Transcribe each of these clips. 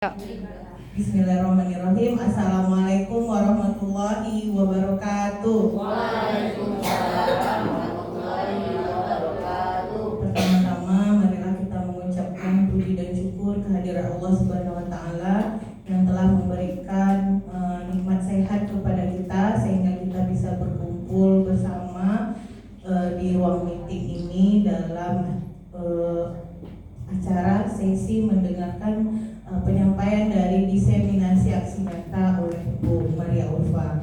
Ya. Bismillahirrahmanirrahim. Assalamualaikum warahmatullahi wabarakatuh. Waalaikumsalam warahmatullahi wabarakatuh. Pertama-tama marilah kita mengucapkan puji dan syukur kehadirat Allah Subhanahu wa taala yang telah memberikan nikmat sehat kepada kita sehingga kita bisa berkumpul bersama di ruang meeting ini dalam acara sesi mendengarkan penyampaian dari diseminasi aksi nyata oleh Bu Maria Ulfa.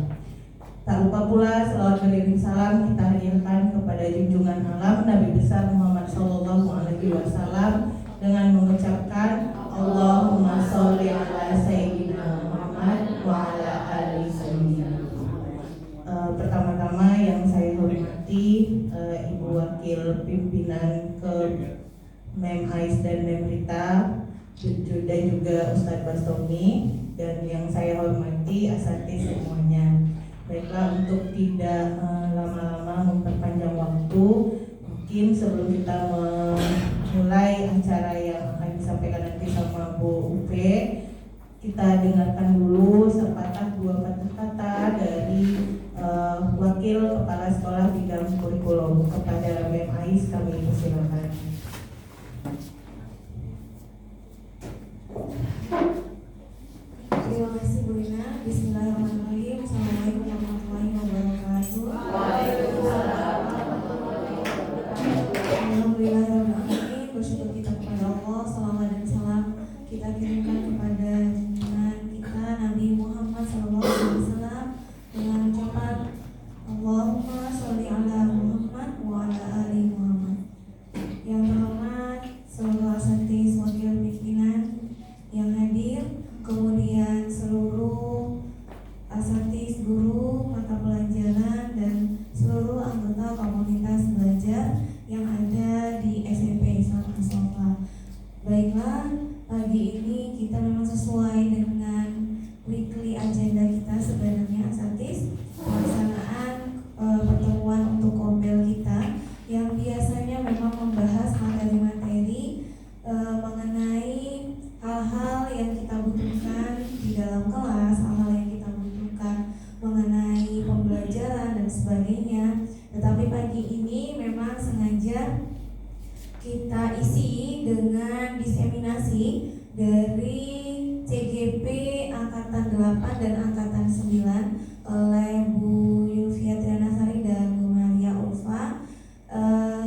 Tak lupa pula selawat beriring salam kita hadirkan kepada junjungan alam Nabi besar Muhammad Sallallahu Alaihi Wasallam dengan mengucapkan Allahumma sholli ala Sayyidina Muhammad wa ala ali Sayyidina Muhammad. Pertama-tama yang saya hormati Ibu Wakil Pimpinan ke Mem-Ais dan Mem-Rita dan juga Ustadz Bastomi, dan yang saya hormati asatidz semuanya. Baiklah, untuk tidak lama-lama memperpanjang waktu, mungkin sebelum kita memulai acara yang akan disampaikan nanti sama Bu Upe, kita dengarkan dulu sepatah dua patah kata dari Wakil Kepala Sekolah Bidang Kurikulum. Kepada Mem-Ais kami persilakan. Terima kasih Bu Lina. Bismillahirrahmanirrahim. Assalamualaikum warahmatullahi wabarakatuh. Waalaikumsalam warahmatullahi wabarakatuh. Alhamdulillahirrahmanirrahim. Bersyukur kita kepada Allah. Salawat dan salam kita kirimkan kepada junjungan kita Nabi Muhammad SAW dengan ucapan Allahumma sholli ala Muhammad wa ala ali Muhammad. Yang terhormat seluruh asatidz wakil pimpinan yang hadir, kemudian seluruh asatidz, guru, mata pelajaran, dan seluruh anggota komunitas belajar yang ada di SMP Islam As-Sofa. Baiklah, pagi ini kita memang sesuai dengan weekly agenda kita sebenarnya asatidz, pelaksanaan pertemuan untuk kombel kita yang biasanya memang membahas materi-materi mengenai hal-hal yang kita butuhkan di dalam kelas, hal-hal yang kita butuhkan mengenai pembelajaran dan sebagainya. Tetapi pagi ini memang sengaja kita isi dengan diseminasi dari CGP Angkatan 8 dan Angkatan 9 oleh Bu Yulfia Trianasari dan Bu Maria Ulfa,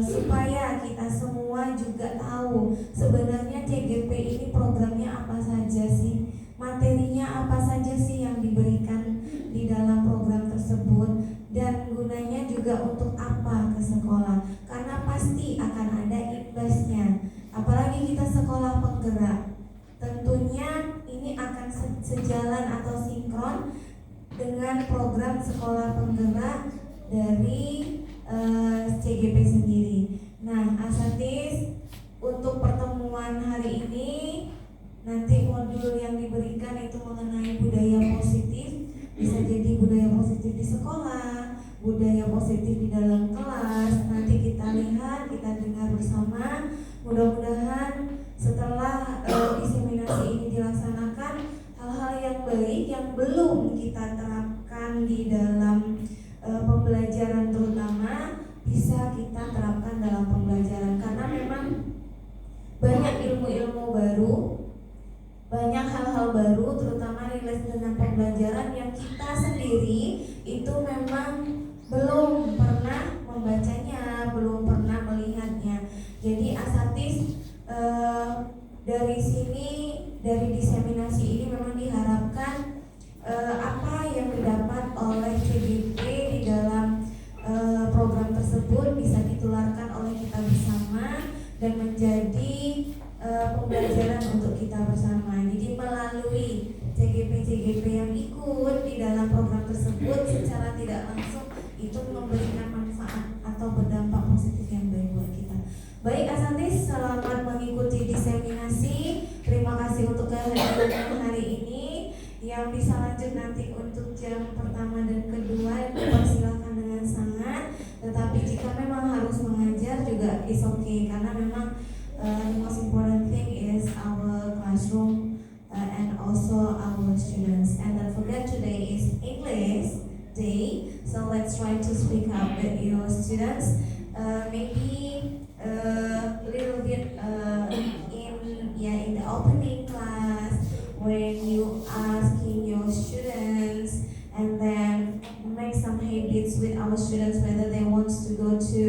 supaya kita semua juga tahu sebenarnya CGP ini programnya apa saja sih, materinya apa saja sih yang diberikan di dalam program tersebut, dan gunanya juga untuk apa ke sekolah, karena pasti akan ada imbasnya. Apalagi kita sekolah penggerak, tentunya ini akan sejalan atau sinkron dengan program sekolah penggerak dari CGP sendiri. Nah, asatidz, untuk pertemuan hari ini nanti modul yang diberikan itu mengenai budaya positif. Bisa jadi budaya positif di sekolah, budaya positif di dalam kelas. Nanti kita lihat, kita dengar bersama. Mudah-mudahan setelah diseminasi ini dilaksanakan, hal-hal yang baik yang belum kita terapkan di dalam pembelajaran terutama bisa kita terapkan dalam pembelajaran, karena memang banyak ilmu-ilmu baru, banyak hal-hal baru terutama relate dengan pembelajaran yang kita sendiri itu memang belum pernah membacanya, belum pernah melihatnya. Jadi asatidz, dari sini, dari diseminasi ini memang diharapkan apa yang didapat oleh CGP di dalam program tersebut bisa ditularkan oleh kita bersama dan menjadi pembelajaran untuk kita bersama. Jadi melalui CGP yang ikut di dalam program tersebut secara tidak langsung itu memberikan manfaat atau berdampak positif yang baik buat kita. Baik asatidz, selamat mengikuti diseminasi. Terima kasih untuk kehadiran hari ini. Yang bisa lanjut nanti untuk jam pertama dan kedua dipersilakan dengan sangat. Tetapi jika memang harus mengajar juga is okay, karena memang the most important thing is our classroom and day. So let's try to speak up with your students. Maybe a little bit in the opening class when you asking your students, and then make some habits with our students whether they want to go to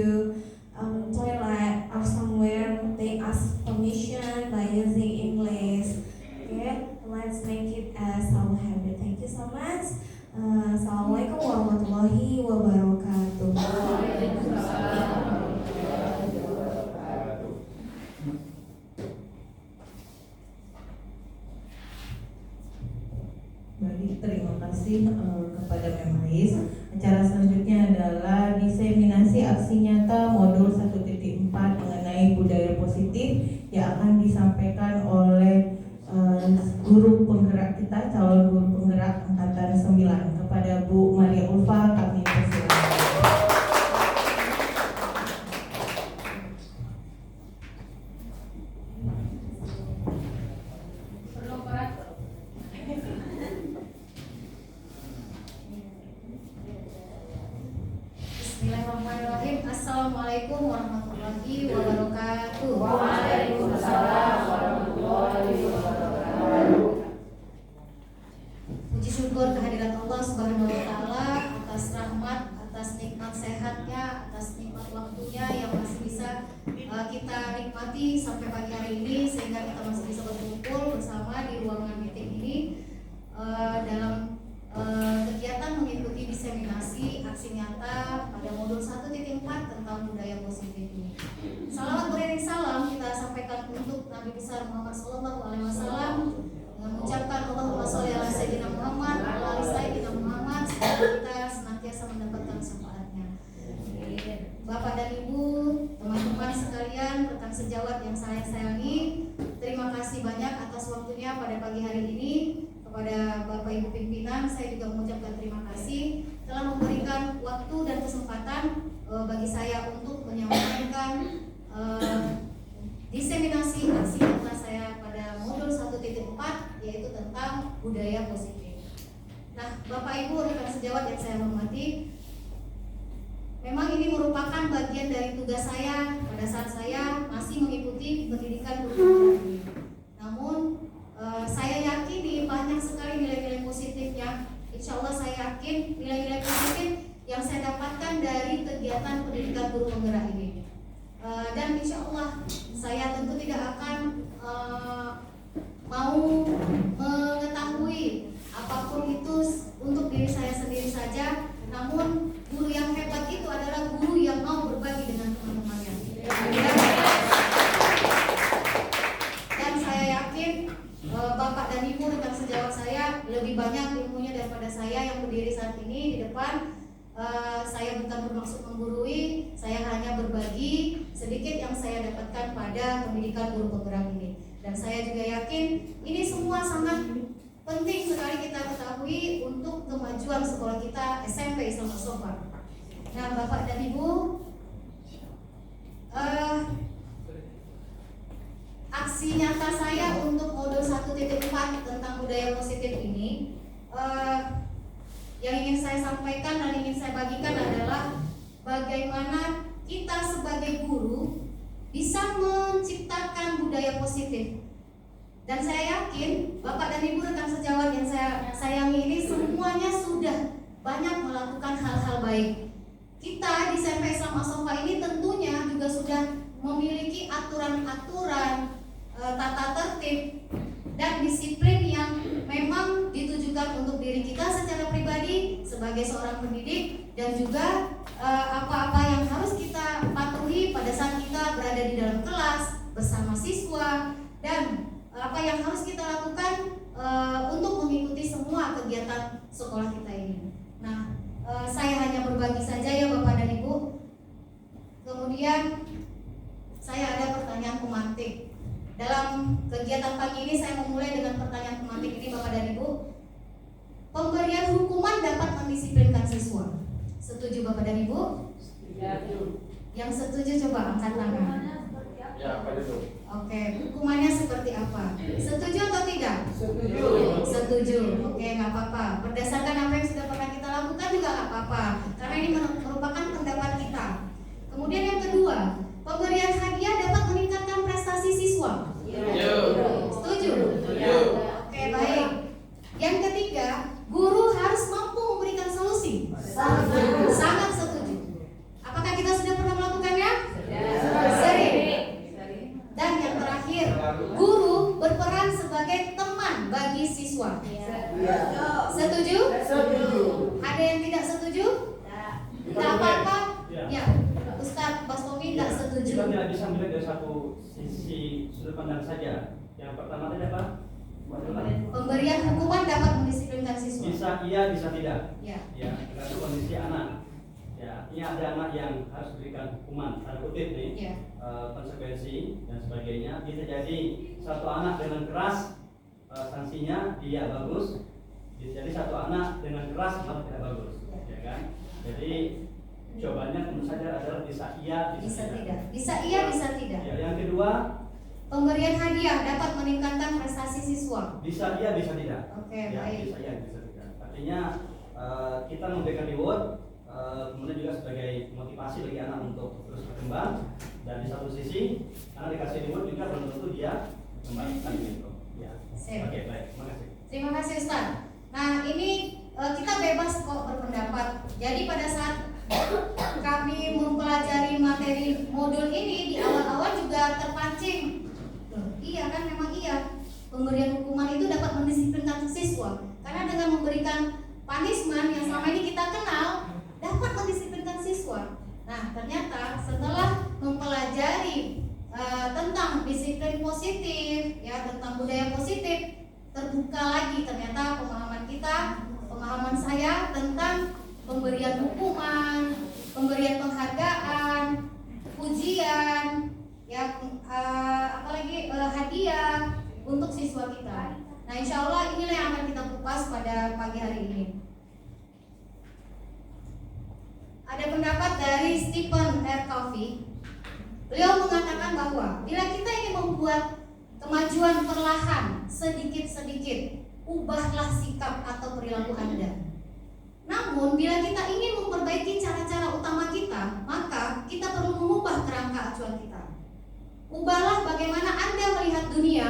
toilet or somewhere. They ask permission by using English. Okay, let's make it as our habit. Thank you so much. Assalamualaikum warahmatullahi wabarakatuh. Baik, terima kasih kepada Memais. Acara selanjutnya adalah diseminasi aksi nyata modul 1.4 mengenai budaya positif yang akan disampaikan oleh guru penggerak kita, calon guru penggerak angkatan 9. Kepada Bu Maria Ulfa kami persilakan. Bismillahirrahmanirrahim. Assalamualaikum warahmatullahi wabarakatuh. Waalaikumsalam warahmatullahi wabarakatuh. Puji syukur kehadirat Allah Subhanahu wa taala atas rahmat, atas nikmat sehatnya, atas nikmat waktunya yang masih bisa kita nikmati sampai pagi hari ini, sehingga kita masih bisa berkumpul bersama di ruangan meeting ini dalam kegiatan mengikuti diseminasi aksi nyata pada modul 1.4 tentang budaya positif ini. Salawat beriring salam kita sampaikan untuk Nabi besar Muhammad SAW dengan mengucapkan Allahumma sholli ala sayyidina Muhammad wa ala ali sayyidina Muhammad, semoga kita senantiasa mendapatkan syafaatnya. Bapak dan Ibu, teman-teman sekalian, rekan sejawat yang saya sayangi, terima kasih banyak atas waktunya pada pagi hari ini. Kepada Bapak Ibu pimpinan, saya juga mengucapkan terima kasih telah memberikan waktu dan kesempatan bagi saya untuk menyampaikan diseminasi aksi nyata saya pada modul 1.4, yaitu tentang budaya positif. Nah, Bapak Ibu rekan sejawat yang saya hormati, memang ini merupakan bagian dari tugas saya pada saat saya masih mengikuti pendidikan guru ini. Namun saya yakin banyak sekali nilai-nilai positifnya. Insya Allah saya yakin nilai-nilai positif yang saya dapatkan dari kegiatan pendidikan guru penggerak ini. Dan insya Allah saya tentu tidak akan mau mengetahui apapun itu untuk diri saya sendiri saja. Namun guru yang hebat itu adalah guru yang mau berbagi dengan teman-temannya. Dan saya yakin Bapak dan Ibu rekan sejawat saya lebih banyak ilmunya daripada saya yang berdiri saat ini di depan. Saya bukan bermaksud menggurui, saya hanya berbagi sedikit yang saya dapatkan pada pendidikan guru penggerak ini. Dan saya juga yakin ini semua sangat penting sekali kita ketahui untuk kemajuan sekolah kita SMP Islam Al-Sofar. Nah, Bapak dan Ibu, aksi nyata saya untuk modul 1.4 tentang budaya positif ini, yang ingin saya sampaikan dan ingin saya bagikan adalah bagaimana kita sebagai guru bisa menciptakan budaya positif. Dan saya yakin Bapak dan Ibu rekan sejawat yang saya sayangi ini semuanya sudah banyak melakukan hal-hal baik. Kita di SMP Islam Al-Sofar ini tentunya juga sudah memiliki aturan-aturan, tata tertib dan disiplin yang memang ditujukan untuk diri kita secara pribadi sebagai seorang pendidik, dan juga apa-apa yang harus kita patuhi pada saat kita berada di dalam kelas bersama siswa, dan apa yang harus kita lakukan untuk mengikuti semua kegiatan sekolah kita ini. Nah, saya hanya berbagi saja ya Bapak dan Ibu. Kemudian saya ada pertanyaan pemantik. Dalam kegiatan pagi ini saya memulai dengan pertanyaan pemantik ini Bapak dan Ibu. Pemberian hukuman dapat mendisiplinkan siswa. Setuju Bapak dan Ibu? Setuju. Yang setuju coba angkat tangan. Ya, apa itu? Oke, hukumannya seperti apa? Setuju atau tidak? Setuju. Setuju. Oke, nggak apa-apa. Berdasarkan apa yang sudah pernah kita lakukan juga nggak apa-apa, karena ini merupakan pendapat kita. Kemudian yang kedua, pemberian hadiah dapat meningkatkan prestasi siswa. Setuju? Oke, baik. Yang ketiga, guru harus mampu memberikan solusi. Sangat setuju. Apakah kita sudah pernah melakukannya? Sering. Dan yang terakhir, guru berperan sebagai teman bagi siswa. Setuju? Ada yang tidak setuju? Tidak apa-apa. Ya, Ustadz Bastomi tidak setuju. Kita tidak bisa melihat dari satu sisi sudut pandang saja. Yang pertama tadi apa? Pemberian hukuman dapat mendisiplinkan siswa. Bisa iya, bisa tidak. Ya. Ya, tergantung kondisi anak. Ya, ini ada anak yang harus diberikan hukuman, tanda kutip nih, Ya. konsekuensi dan sebagainya. Bisa jadi satu anak dengan keras sanksinya dia bagus. Bisa jadi satu anak dengan keras malah tidak bagus, ya kan? Jadi jawabannya tentu saja adalah bisa iya, Bisa tidak. Bisa iya, bisa tidak. Ya, yang kedua, Pemberian hadiah dapat meningkatkan prestasi siswa. bisa iya, bisa tidak. Oke, Ya, baik. bisa iya, bisa tidak. Artinya kita memberikan reward, kemudian juga sebagai motivasi bagi anak untuk terus berkembang. Dan di satu sisi, anak dikasih reward juga belum tentu dia kembali gitu. Ya. Sip. Oke, baik. Terima kasih. Terima kasih Ustaz. Nah ini kita bebas kok berpendapat. Jadi pada saat kami mempelajari materi modul ini di awal-awal juga terpancing. Loh, iya kan, memang iya. Pemberian hukuman itu dapat mendisiplinkan siswa. Karena dengan memberikan punishment yang selama ini kita kenal dapat mendisiplinkan siswa. Nah ternyata setelah mempelajari tentang disiplin positif, ya tentang budaya positif, terbuka lagi ternyata pemahaman saya tentang pemberian hukuman, pemberian penghargaan, pujian, ya apalagi hadiah untuk siswa kita. Nah insya Allah inilah yang akan kita kupas pada pagi hari ini. Ada pendapat dari Stephen R. Covey. Beliau mengatakan bahwa bila kita ingin membuat kemajuan perlahan, sedikit-sedikit, ubahlah sikap atau perilaku Anda. Namun, bila kita ingin memperbaiki cara-cara utama kita, maka kita perlu mengubah kerangka acuan kita. Ubahlah bagaimana Anda melihat dunia,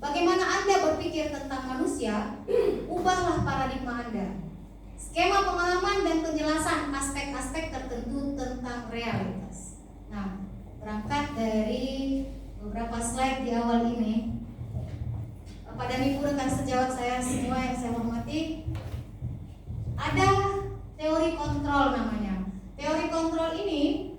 bagaimana Anda berpikir tentang manusia, ubahlah paradigma Anda. Skema pemahaman dan penjelasan aspek-aspek tertentu tentang realitas. Nah, berangkat dari beberapa slide di awal ini, pada ibu rekan sejawat saya semua yang saya hormati, ada teori kontrol namanya. Teori kontrol ini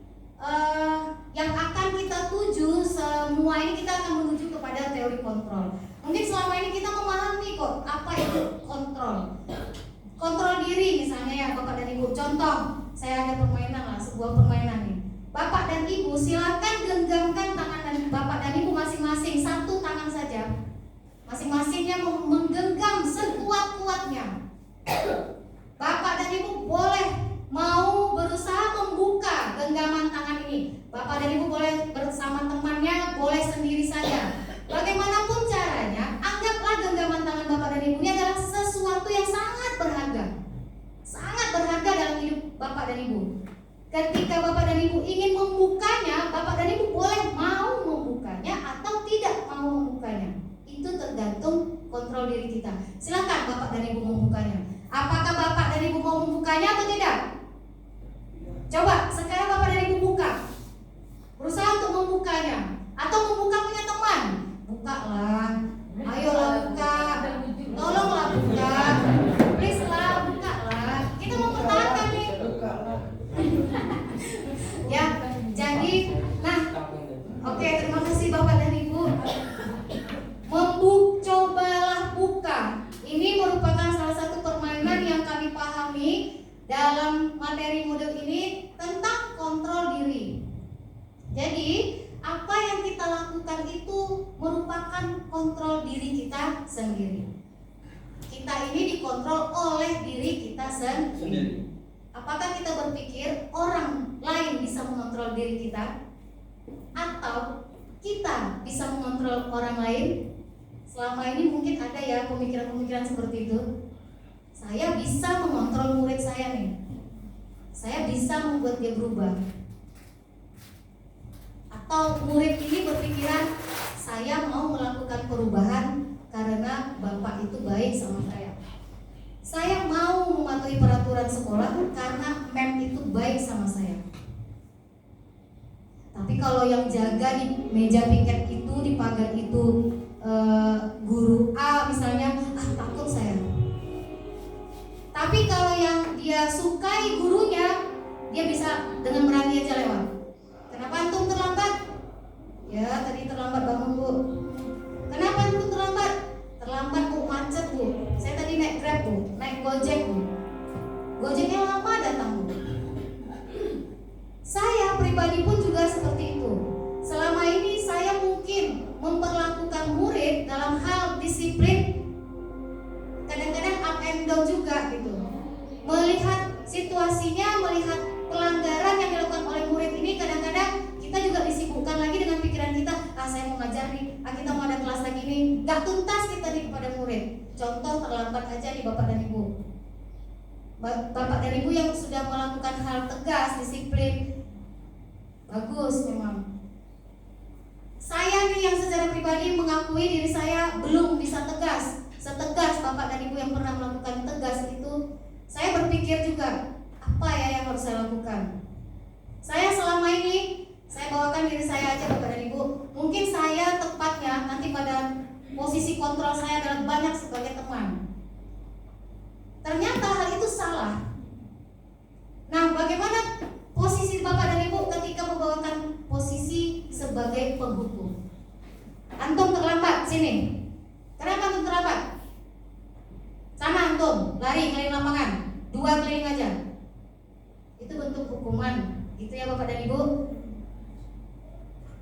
yang akan kita tuju, semua ini kita akan menuju kepada teori kontrol. Mungkin selama ini kita memahami kok apa itu kontrol. Kontrol diri misalnya ya Bapak dan Ibu. Contoh, saya ada permainan lah, sebuah permainan nih. Bapak dan Ibu silakan genggamkan tangan dan Bapak dan Ibu masing-masing, satu tangan saja. Masing-masingnya menggenggam sekuat-kuatnya. Bapak dan Ibu boleh mau berusaha membuka genggaman tangan ini. Bapak dan Ibu boleh bersama temannya, boleh sendiri saja. Bagaimanapun caranya, anggaplah genggaman tangan Bapak dan Ibu ini adalah sesuatu yang sangat berharga. Sangat berharga dalam hidup Bapak dan Ibu. Ketika Bapak dan Ibu ingin membukanya, Bapak dan Ibu boleh mau membukanya atau tidak mau membukanya. Itu tergantung kontrol diri kita. Silakan Bapak dan Ibu membukanya. Apakah Bapak dan Ibu mau membukanya atau tidak? Coba sekarang Bapak dan Ibu buka. Berusaha untuk membukanya. Atau membuka punya teman. Bukalah. Ayolah buka. Tolonglah buka. Please lah, bukalah. Kita mau pertahankan nih. Ya, jadi oke, terima kasih Bapak dan Ibu. Cobalah buka. Ini merupakan salah satu permainan yang kami pahami dalam materi modul ini tentang kontrol diri. Jadi, apa yang kita lakukan itu merupakan kontrol diri kita sendiri. Kita ini dikontrol oleh diri kita sendiri. Apakah kita berpikir orang lain bisa mengontrol diri kita? Atau kita bisa mengontrol orang lain? Selama ini mungkin ada ya pemikiran-pemikiran seperti itu. Saya bisa mengontrol murid saya nih. saya bisa membuat dia berubah. Atau murid ini berpikiran, saya mau melakukan perubahan karena bapak itu baik sama saya. Saya mau mematuhi peraturan sekolah karena mem itu baik sama saya. Tapi kalau yang jaga di meja piket itu, di pagar itu guru A misalnya, takut saya. Tapi kalau yang dia sukai gurunya, dia bisa dengan berani aja lewat. Kenapa antum terlambat? Ya, tadi terlambat bangun, Bu. Kenapa antum terlambat? Terlambat, Bu, macet, Bu. Saya tadi naik Grab, Bu, naik Gojek, Bu. Gojeknya lama datang, Bu. Saya pribadi pun juga seperti itu. Selama ini saya mungkin memperlakukan murid dalam hal disiplin kadang-kadang up and down juga gitu. Melihat situasinya, melihat pelanggaran yang dilakukan oleh murid ini, kadang-kadang kita juga disibukkan lagi dengan pikiran kita, saya mau ngajar nih, kita mau ada kelas lagi nih, gak tuntas kita nih kepada murid. Contoh terlambat aja nih Bapak dan Ibu. Bapak dan Ibu yang sudah melakukan hal tegas, disiplin, bagus memang. Saya nih yang secara pribadi mengakui diri saya belum bisa tegas, setegas Bapak dan Ibu yang pernah melakukan tegas itu. Saya berpikir juga, apa ya yang harus saya lakukan? Saya selama ini, saya bawakan diri saya aja Bapak dan Ibu. Mungkin saya tepatnya nanti pada posisi kontrol saya adalah banyak sebagai teman. Ternyata hal itu salah. Nah, bagaimana posisi Bapak dan Ibu ketika membawakan posisi sebagai penghukum? Antum terlambat, sini. Kenapa antum terlambat? Sana antum, lari keliling lapangan, 2 keliling aja. Itu bentuk hukuman, gitu ya Bapak dan Ibu.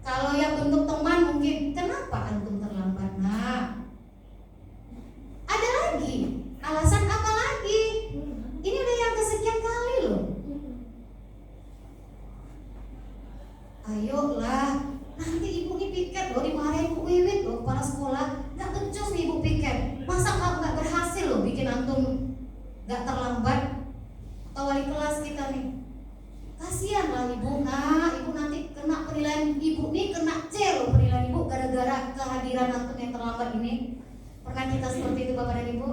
Kalau yang bentuk teman mungkin, kenapa antum terlambat? Nah, ada lagi, alasan apa lagi? Ini udah yang kesekian kali loh. Ayolah, nanti ibu nih piket loh, dimarahin Bu Wiwit loh, kepala sekolah. Gak becus nih ibu piket. Masa gak berhasil loh bikin antum gak terlambat? Atau wali kelas kita nih, kasihan lah ibu. Nah, ibu nanti kena penilaian, ibu nih kena C loh penilaian ibu gara-gara kehadiran antum yang terlambat ini. Pernah kita seperti itu Bapak dan Ibu?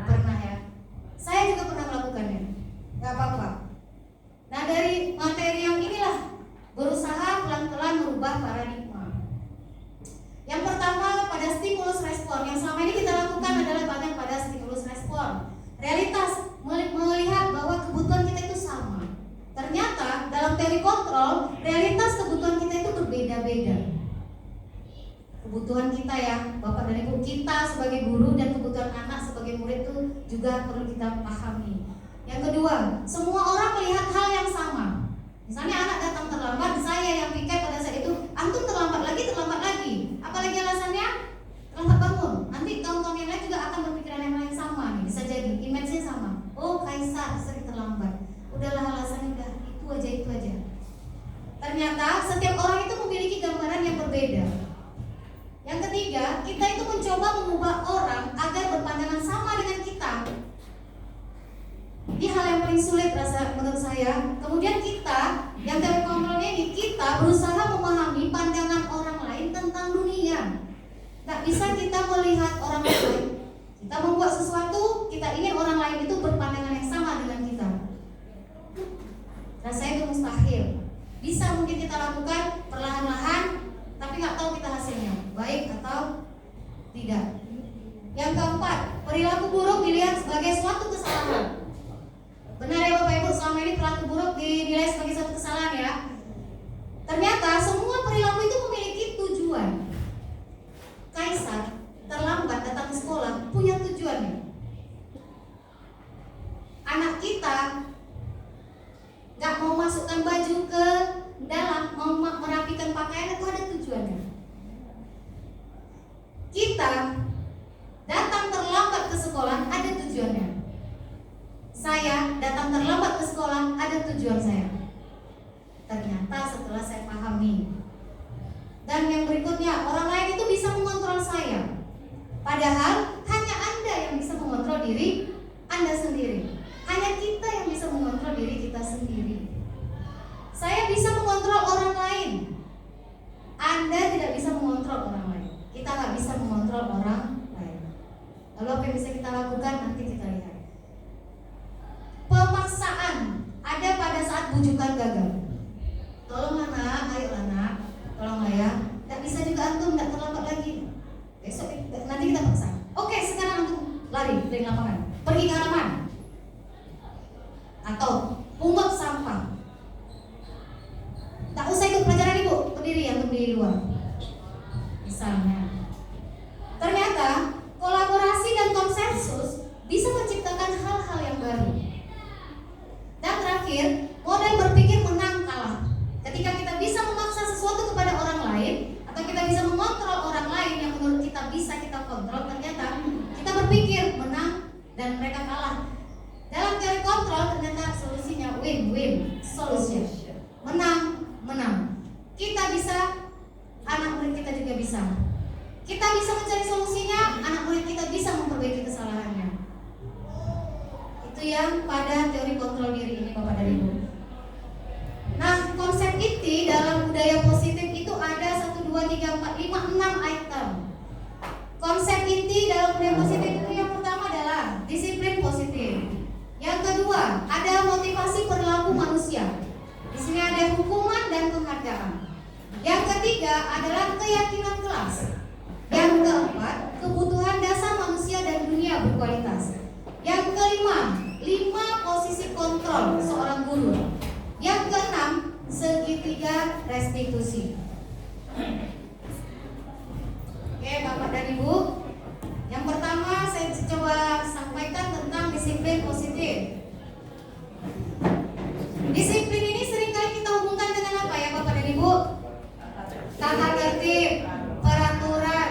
Pernah ya. Saya juga pernah melakukannya. Gak apa-apa. Nah, dari materi yang inilah berusaha pelan-pelan merubah paradigma. Yang pertama pada stimulus respon. Yang selama ini kita lakukan adalah banyak pada stimulus respon. Realitas melihat bahwa kebutuhan kita itu sama. Ternyata dalam teori kontrol, realitas kebutuhan kita itu berbeda-beda. Kebutuhan kita ya, Bapak dan Ibu, kita sebagai guru dan kebutuhan anak sebagai murid itu juga perlu kita pahami. Yang kedua, semua orang melihat hal yang sama. Misalnya anak datang terlambat, saya yang piket pada saat itu, antum terlambat lagi. Apalagi alasannya? Terlambat bangun. Nanti kawan-kawan yang lain juga akan berpikiran yang lain sama nih, bisa jadi image-nya sama. Oh, Kaisar sering terlambat. Udahlah alasannya udah itu aja. Ternyata setiap orang itu memiliki gambaran yang berbeda. Yang ketiga, kita itu mencoba mengubah orang agar berpandangan sama dengan kita. Ini hal yang paling sulit rasa menurut saya. Kemudian kita, yang teori kontrolnya ini, kita berusaha memahami pandangan orang lain tentang dunia. Gak bisa kita melihat orang lain. Kita membuat sesuatu, kita ingin orang lain itu berpandangan yang sama dengan kita. Rasanya itu mustahil. Bisa mungkin kita lakukan perlahan-lahan, tapi gak tahu kita hasilnya, baik atau tidak. Yang keempat, perilaku buruk dilihat sebagai suatu kesalahan. Benar ya Bapak Ibu, selama ini perilaku buruk dinilai sebagai suatu kesalahan ya. Ternyata semua perilaku itu memiliki tujuan. Kaisar terlambat datang ke sekolah punya tujuannya. Anak kita gak mau masukkan baju ke dalam, mau merapikan pakaian, itu ada tujuannya. Kita datang terlambat ke sekolah ada tujuannya. Saya datang terlambat ke sekolah ada tujuan saya. Ternyata setelah saya pahami. Dan yang berikutnya, orang lain itu bisa mengontrol saya. Padahal hanya Anda yang bisa mengontrol diri Anda sendiri. Hanya kita yang bisa mengontrol mengontrol diri kita sendiri. Saya bisa mengontrol orang lain. Anda tidak bisa mengontrol orang lain. Kita nggak bisa mengontrol orang lain. Lalu apa yang bisa kita lakukan? Nanti kita lihat. Pemaksaan ada pada saat bujukan gagal. Tolong anak, ayo anak, tolong ya. Tidak bisa juga antum, tidak terlambat lagi. Besok nanti kita paksa. Oke, sekarang antum lari dari lapangan, pergi ke halaman, atau pungut sampah. Tak usah ikut pelajaran ibu, berdiri yang berdiri di luar. Misalnya, ternyata kolaborasi dan konsensus bisa menciptakan hal-hal yang baru. Dan terakhir, model berpikir menang kalah. Ketika kita bisa memaksa sesuatu kepada orang lain, atau kita bisa mengontrol orang lain yang menurut kita bisa kita kontrol, ternyata kita berpikir menang dan mereka kalah. Dalam teori kontrol ternyata solusinya win-win solution. Menang. Kita bisa, anak murid kita juga bisa. Kita bisa mencari solusinya, anak murid kita bisa memperbaiki kesalahannya. Itu yang pada teori kontrol diri ini Bapak dan Ibu. Nah, konsep inti dalam budaya positif itu ada 1, 2, 3, 4, 5, 6 item. Konsep inti dalam budaya positif itu yang pertama adalah disiplin positif. Yang kedua, ada motivasi perilaku manusia. Di sini ada hukuman dan penghargaan. Yang ketiga adalah keyakinan kelas. Yang keempat, kebutuhan dasar manusia dan dunia berkualitas. Yang kelima, 5 posisi kontrol seorang guru. Yang keenam, segitiga restitusi. Oke, Bapak dan Ibu. Yang pertama saya coba sampaikan tentang disiplin positif. Disiplin ini seringkali kita hubungkan dengan apa ya Bapak dan Ibu? Tata tertib, peraturan.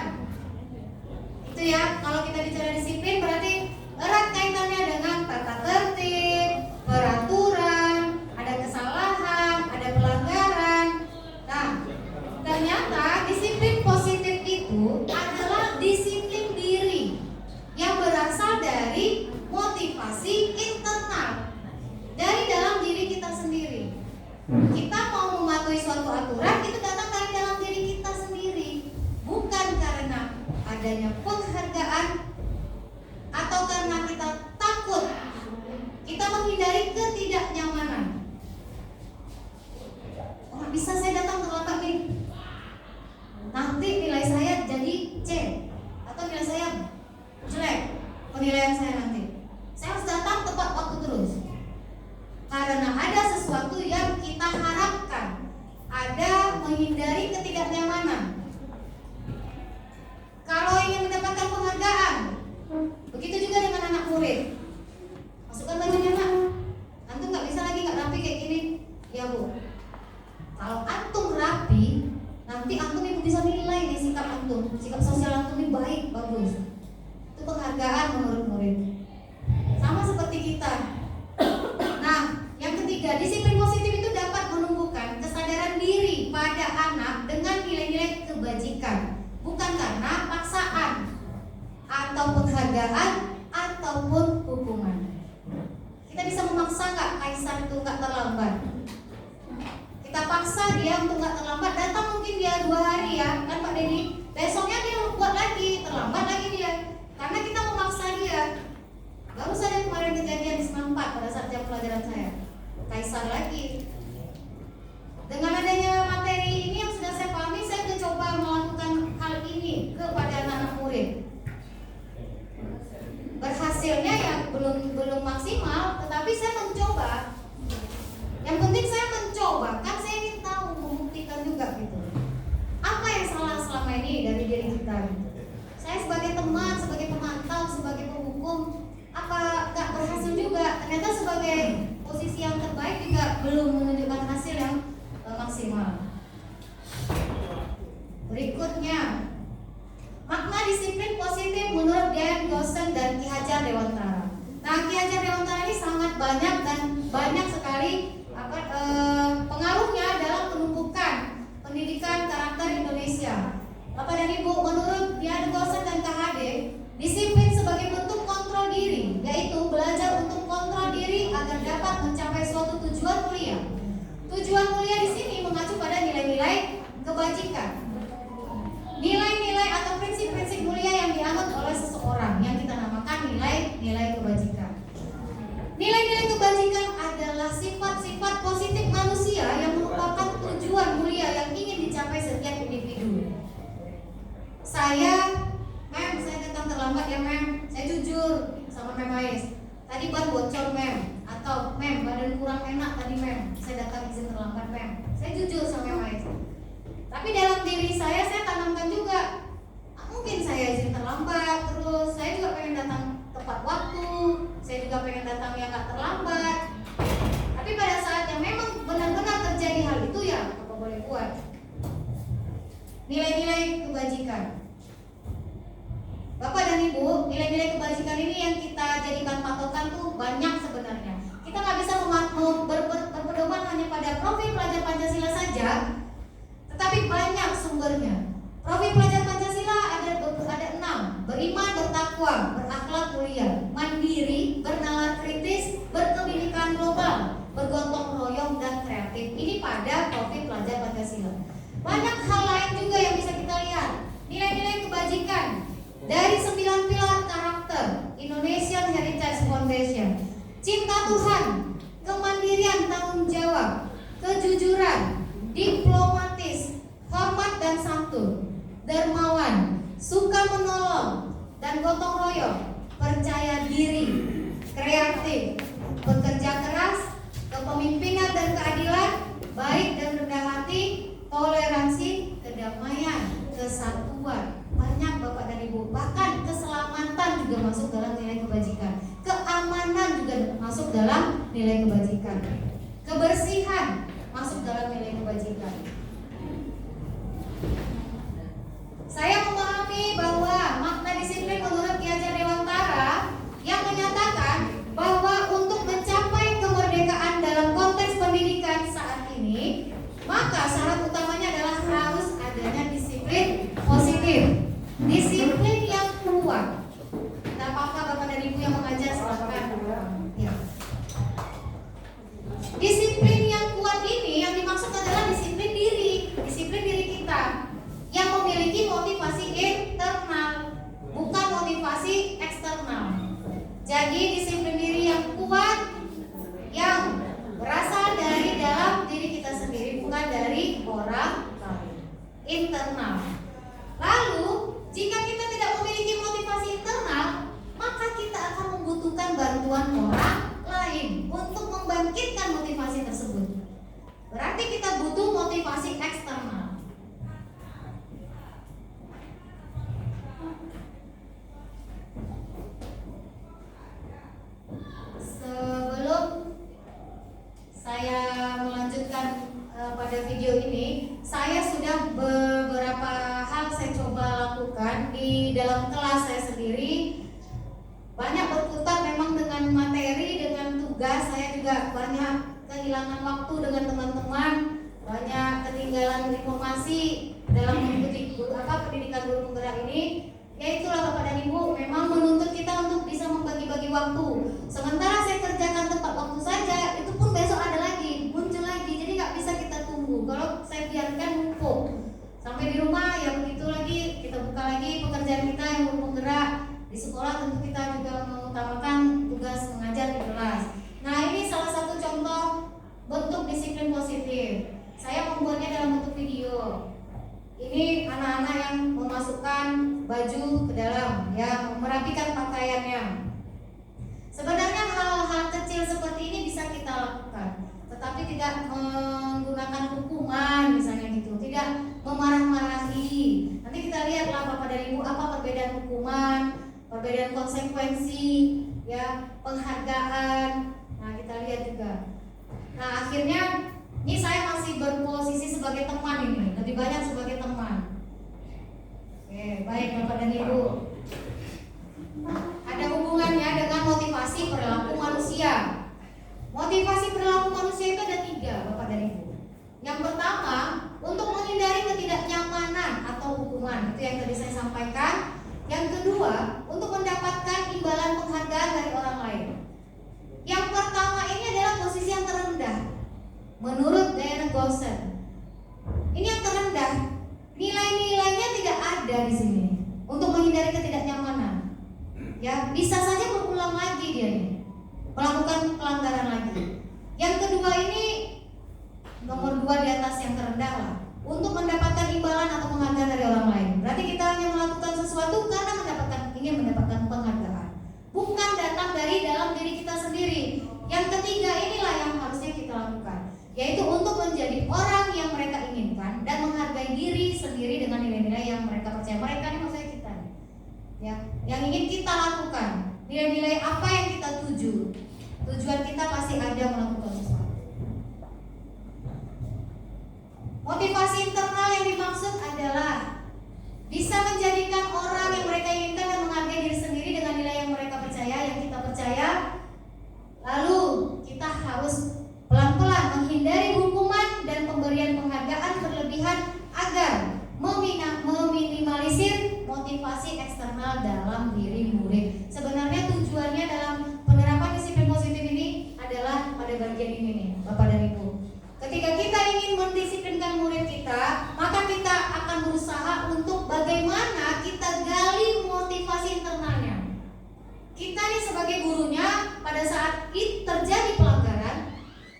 Itu ya, kalau kita bicara disiplin berarti erat kaitannya dengan tata tertib, peraturan, ada kesalahan, ada pelanggaran. Nah, ternyata disiplin positif itu adalah disiplin diri yang berasal dari motivasi internal dari dalam diri kita sendiri. Kita mau mematuhi suatu aturan itu datang dari dalam diri kita sendiri, bukan karena adanya penghargaan atau karena kita takut. Kita menghindari ketidaknyamanan. Oh, nggak bisa saya datang terlambat nih. Nanti nilai saya jadi C atau nilai saya jelek, penilaian saya nanti. Saya harus datang tepat waktu terus. Karena ada sesuatu yang kita harapkan, ada menghindari ketidaknyamanan. Kalau ingin mendapatkan penghargaan, begitu juga dengan anak murid. Masukkan bajunya nak, antum nggak bisa lagi nggak rapi kayak gini, ya Bu. Kalau antum rapi, nanti antum ibu bisa nilai nih sikap antum, sikap sosial antum ini baik, bagus. Itu penghargaan menurut murid. Sama seperti kita. Nah, yang ketiga, disiplin positif itu dapat menumbuhkan kesadaran diri pada anak dengan nilai-nilai kebajikan, bukan karena paksaan atau penghargaan ataupun hukuman. Kita bisa memaksa nggak Kaisar itu nggak terlambat? Kita paksa dia untuk nggak terlambat, datang mungkin dia 2 hari ya, kan Pak Denny? Besoknya dia buat lagi, terlambat lagi dia, karena kita memaksa dia. Baru saja kemarin kejadian di Semen 4 pada saat jam pelajaran saya, Kaisar lagi. Dengan adanya materi ini yang sudah saya pahami, saya mencoba melakukan hal ini kepada anak-anak murid. Berhasilnya ya belum maksimal, tetapi saya mencoba. Yang penting saya mencoba, kan saya ingin tahu, membuktikan juga gitu. Apa yang salah selama ini dari diri kita gitu. Saya sebagai teman, sebagai pemantau, sebagai penghukum, apa nggak berhasil juga? Ternyata sebagai posisi yang terbaik juga belum menunjukkan hasil yang maksimal. Berikutnya, makna disiplin positif menurut Dian Gosen dan Ki Hajar Dewantara. Nah, Ki Hajar Dewantara ini sangat banyak dan banyak sekali pengaruhnya dalam penumbukan pendidikan karakter Indonesia. Bapak dan Ibu, menurut Dian Gosen dan KHD, disiplin sebagai bentuk kontrol diri, yaitu belajar untuk kontrol diri agar dapat mencapai kebajikan adalah sifat-sifat positif manusia yang merupakan tujuan mulia yang ingin dicapai setiap individu. Saya datang terlambat ya mem, saya jujur sama Mem Ais. Tadi ban bocor mem, atau mem badan kurang enak tadi mem, saya datang izin terlambat mem. Saya jujur sama Mem Ais. Tapi dalam diri saya tanamkan juga, mungkin saya izin terlambat, terus saya juga pengen datang tepat waktu, saya juga pengen datang yang gak terlambat. Tapi pada saat yang memang benar-benar terjadi hal itu ya apa boleh buat. Nilai-nilai kebajikan, Bapak dan Ibu, nilai-nilai kebajikan ini yang kita jadikan patokan tuh banyak sebenarnya. Kita nggak bisa berpedoman hanya pada profil pelajar Pancasila saja, tetapi banyak sumbernya. Profil pelajar Pancasila ada 6: beriman, bertakwa, berakhlak mulia, mandiri, bernalar kritis, berkebinekaan global, bergotong royong dan kreatif. Ini pada profil pelajar Pancasila. Banyak hal lain juga yang bisa kita lihat. Nilai-nilai kebajikan dari 9 pilar karakter Indonesian Heritage Foundation: cinta Tuhan, kemandirian tanggung jawab, kejujuran, diplomatis, hormat dan santun, dermawan, suka menolong dan gotong royong, percaya diri, kreatif, bekerja keras, kepemimpinan dan keadilan, baik dan rendah hati, toleransi, kedamaian, kesatuan. Banyak Bapak dan Ibu, bahkan keselamatan juga masuk dalam nilai kebajikan, keamanan juga masuk dalam nilai kebajikan, kebersihan masuk dalam nilai kebajikan. Saya memahami bahwa makna disiplin menurut Ki Hajar Dewantara yang menyatakan bahwa untuk mencapai kemerdekaan dalam konteks pendidikan saat ini, maka syarat utamanya adalah harus adanya disiplin positif, disiplin yang kuat. Tidak apa-apa Bapak dan Ibu yang mengajar, silakan. Ya. Disiplin yang kuat ini yang dimaksud adalah disiplin diri kita yang memiliki motivasi internal, bukan motivasi eksternal. Jadi disiplin diri yang kuat yang berasal dari dalam diri kita sendiri, bukan dari orang lain, internal. Lalu jika kita tidak memiliki motivasi internal, maka kita akan membutuhkan bantuan orang lain untuk membangkitkan motivasi tersebut. Berarti kita butuh motivasi eksternal. Sebelum saya melanjutkan pada video ini, saya sudah beberapa hal saya coba lakukan di dalam kelas saya sendiri. Banyak berkutat memang dengan materi, dengan tugas. Saya juga banyak kehilangan waktu dengan teman-teman, banyak ketinggalan informasi dalam mengikuti pendidikan guru penggerak ini. Ya itulah Bapak dan Ibu, memang menuntut kita untuk bisa membagi-bagi waktu. Sementara saya kerjakan tepat waktu saja, itu pun besok ada lagi, muncul lagi. Jadi nggak bisa kita tunggu. Kalau saya biarkan numpuk sampai di rumah, ya begitu lagi kita buka lagi pekerjaan kita yang guru penggerak. Di sekolah tentu kita juga mengutamakan tugas mengajar di kelas. Nah ini salah satu contoh bentuk disiplin positif. Saya membuatnya dalam bentuk video. Ini anak-anak yang memasukkan baju ke dalam, ya, merapikan pakaiannya. Sebenarnya hal-hal kecil seperti ini bisa kita lakukan, tetapi tidak menggunakan hukuman misalnya gitu, tidak memarah-marahi. Nanti kita lihatlah Bapak dan Ibu apa perbedaan hukuman, perbedaan konsekuensi, ya, penghargaan. Nah kita lihat juga. Nah akhirnya ini saya masih berposisi sebagai teman ini, lebih banyak sebagai teman. Oke, baik Bapak dan Ibu. Ada hubungannya dengan motivasi perilaku manusia. Motivasi perilaku manusia itu ada 3 Bapak dan Ibu. Yang pertama, untuk menghindari ketidaknyamanan atau hukuman, itu yang tadi saya sampaikan. Yang kedua, untuk mendapatkan imbalan penghargaan dari orang lain. Yang pertama ini adalah posisi yang terendah menurut Diana Gosset. Ini yang terendah, nilai-nilainya tidak ada di sini untuk menghindari ketidaknyamanan. Ya, bisa saja berulang lagi dia ini. melakukan pelanggaran lagi. Yang kedua ini nomor 2 di atas yang terendah lah, untuk mendapatkan imbalan atau penghargaan dari orang lain. Berarti kita hanya melakukan sesuatu karena ingin mendapatkan penghargaan, bukan datang dari dalam diri kita sendiri. Yang ketiga inilah yang harusnya kita lakukan, yaitu untuk menjadi orang yang mereka inginkan dan menghargai diri sendiri dengan nilai-nilai yang mereka percaya. Mereka ini maksudnya kita, ya, yang ingin kita lakukan, nilai-nilai apa yang kita tuju. Tujuan kita pasti ada melakukan sesuatu. Motivasi internal yang dimaksud adalah bisa menjadikan orang yang mereka inginkan dan menghargai diri sendiri dengan nilai yang mereka percaya, yang kita percaya. Lalu kita harus pelan-pelan menghindari hukuman dan pemberian penghargaan berlebihan agar meminimalisir motivasi eksternal dalam diri murid. Sebenarnya tujuannya dalam penerapan disiplin positif ini adalah pada bagian ini nih, Bapak dan Ibu. Ketika kita ingin mendisiplinkan murid kita, maka kita akan berusaha untuk bagaimana kita gali motivasi internalnya. Kita nih sebagai gurunya, pada saat terjadi pelanggaran,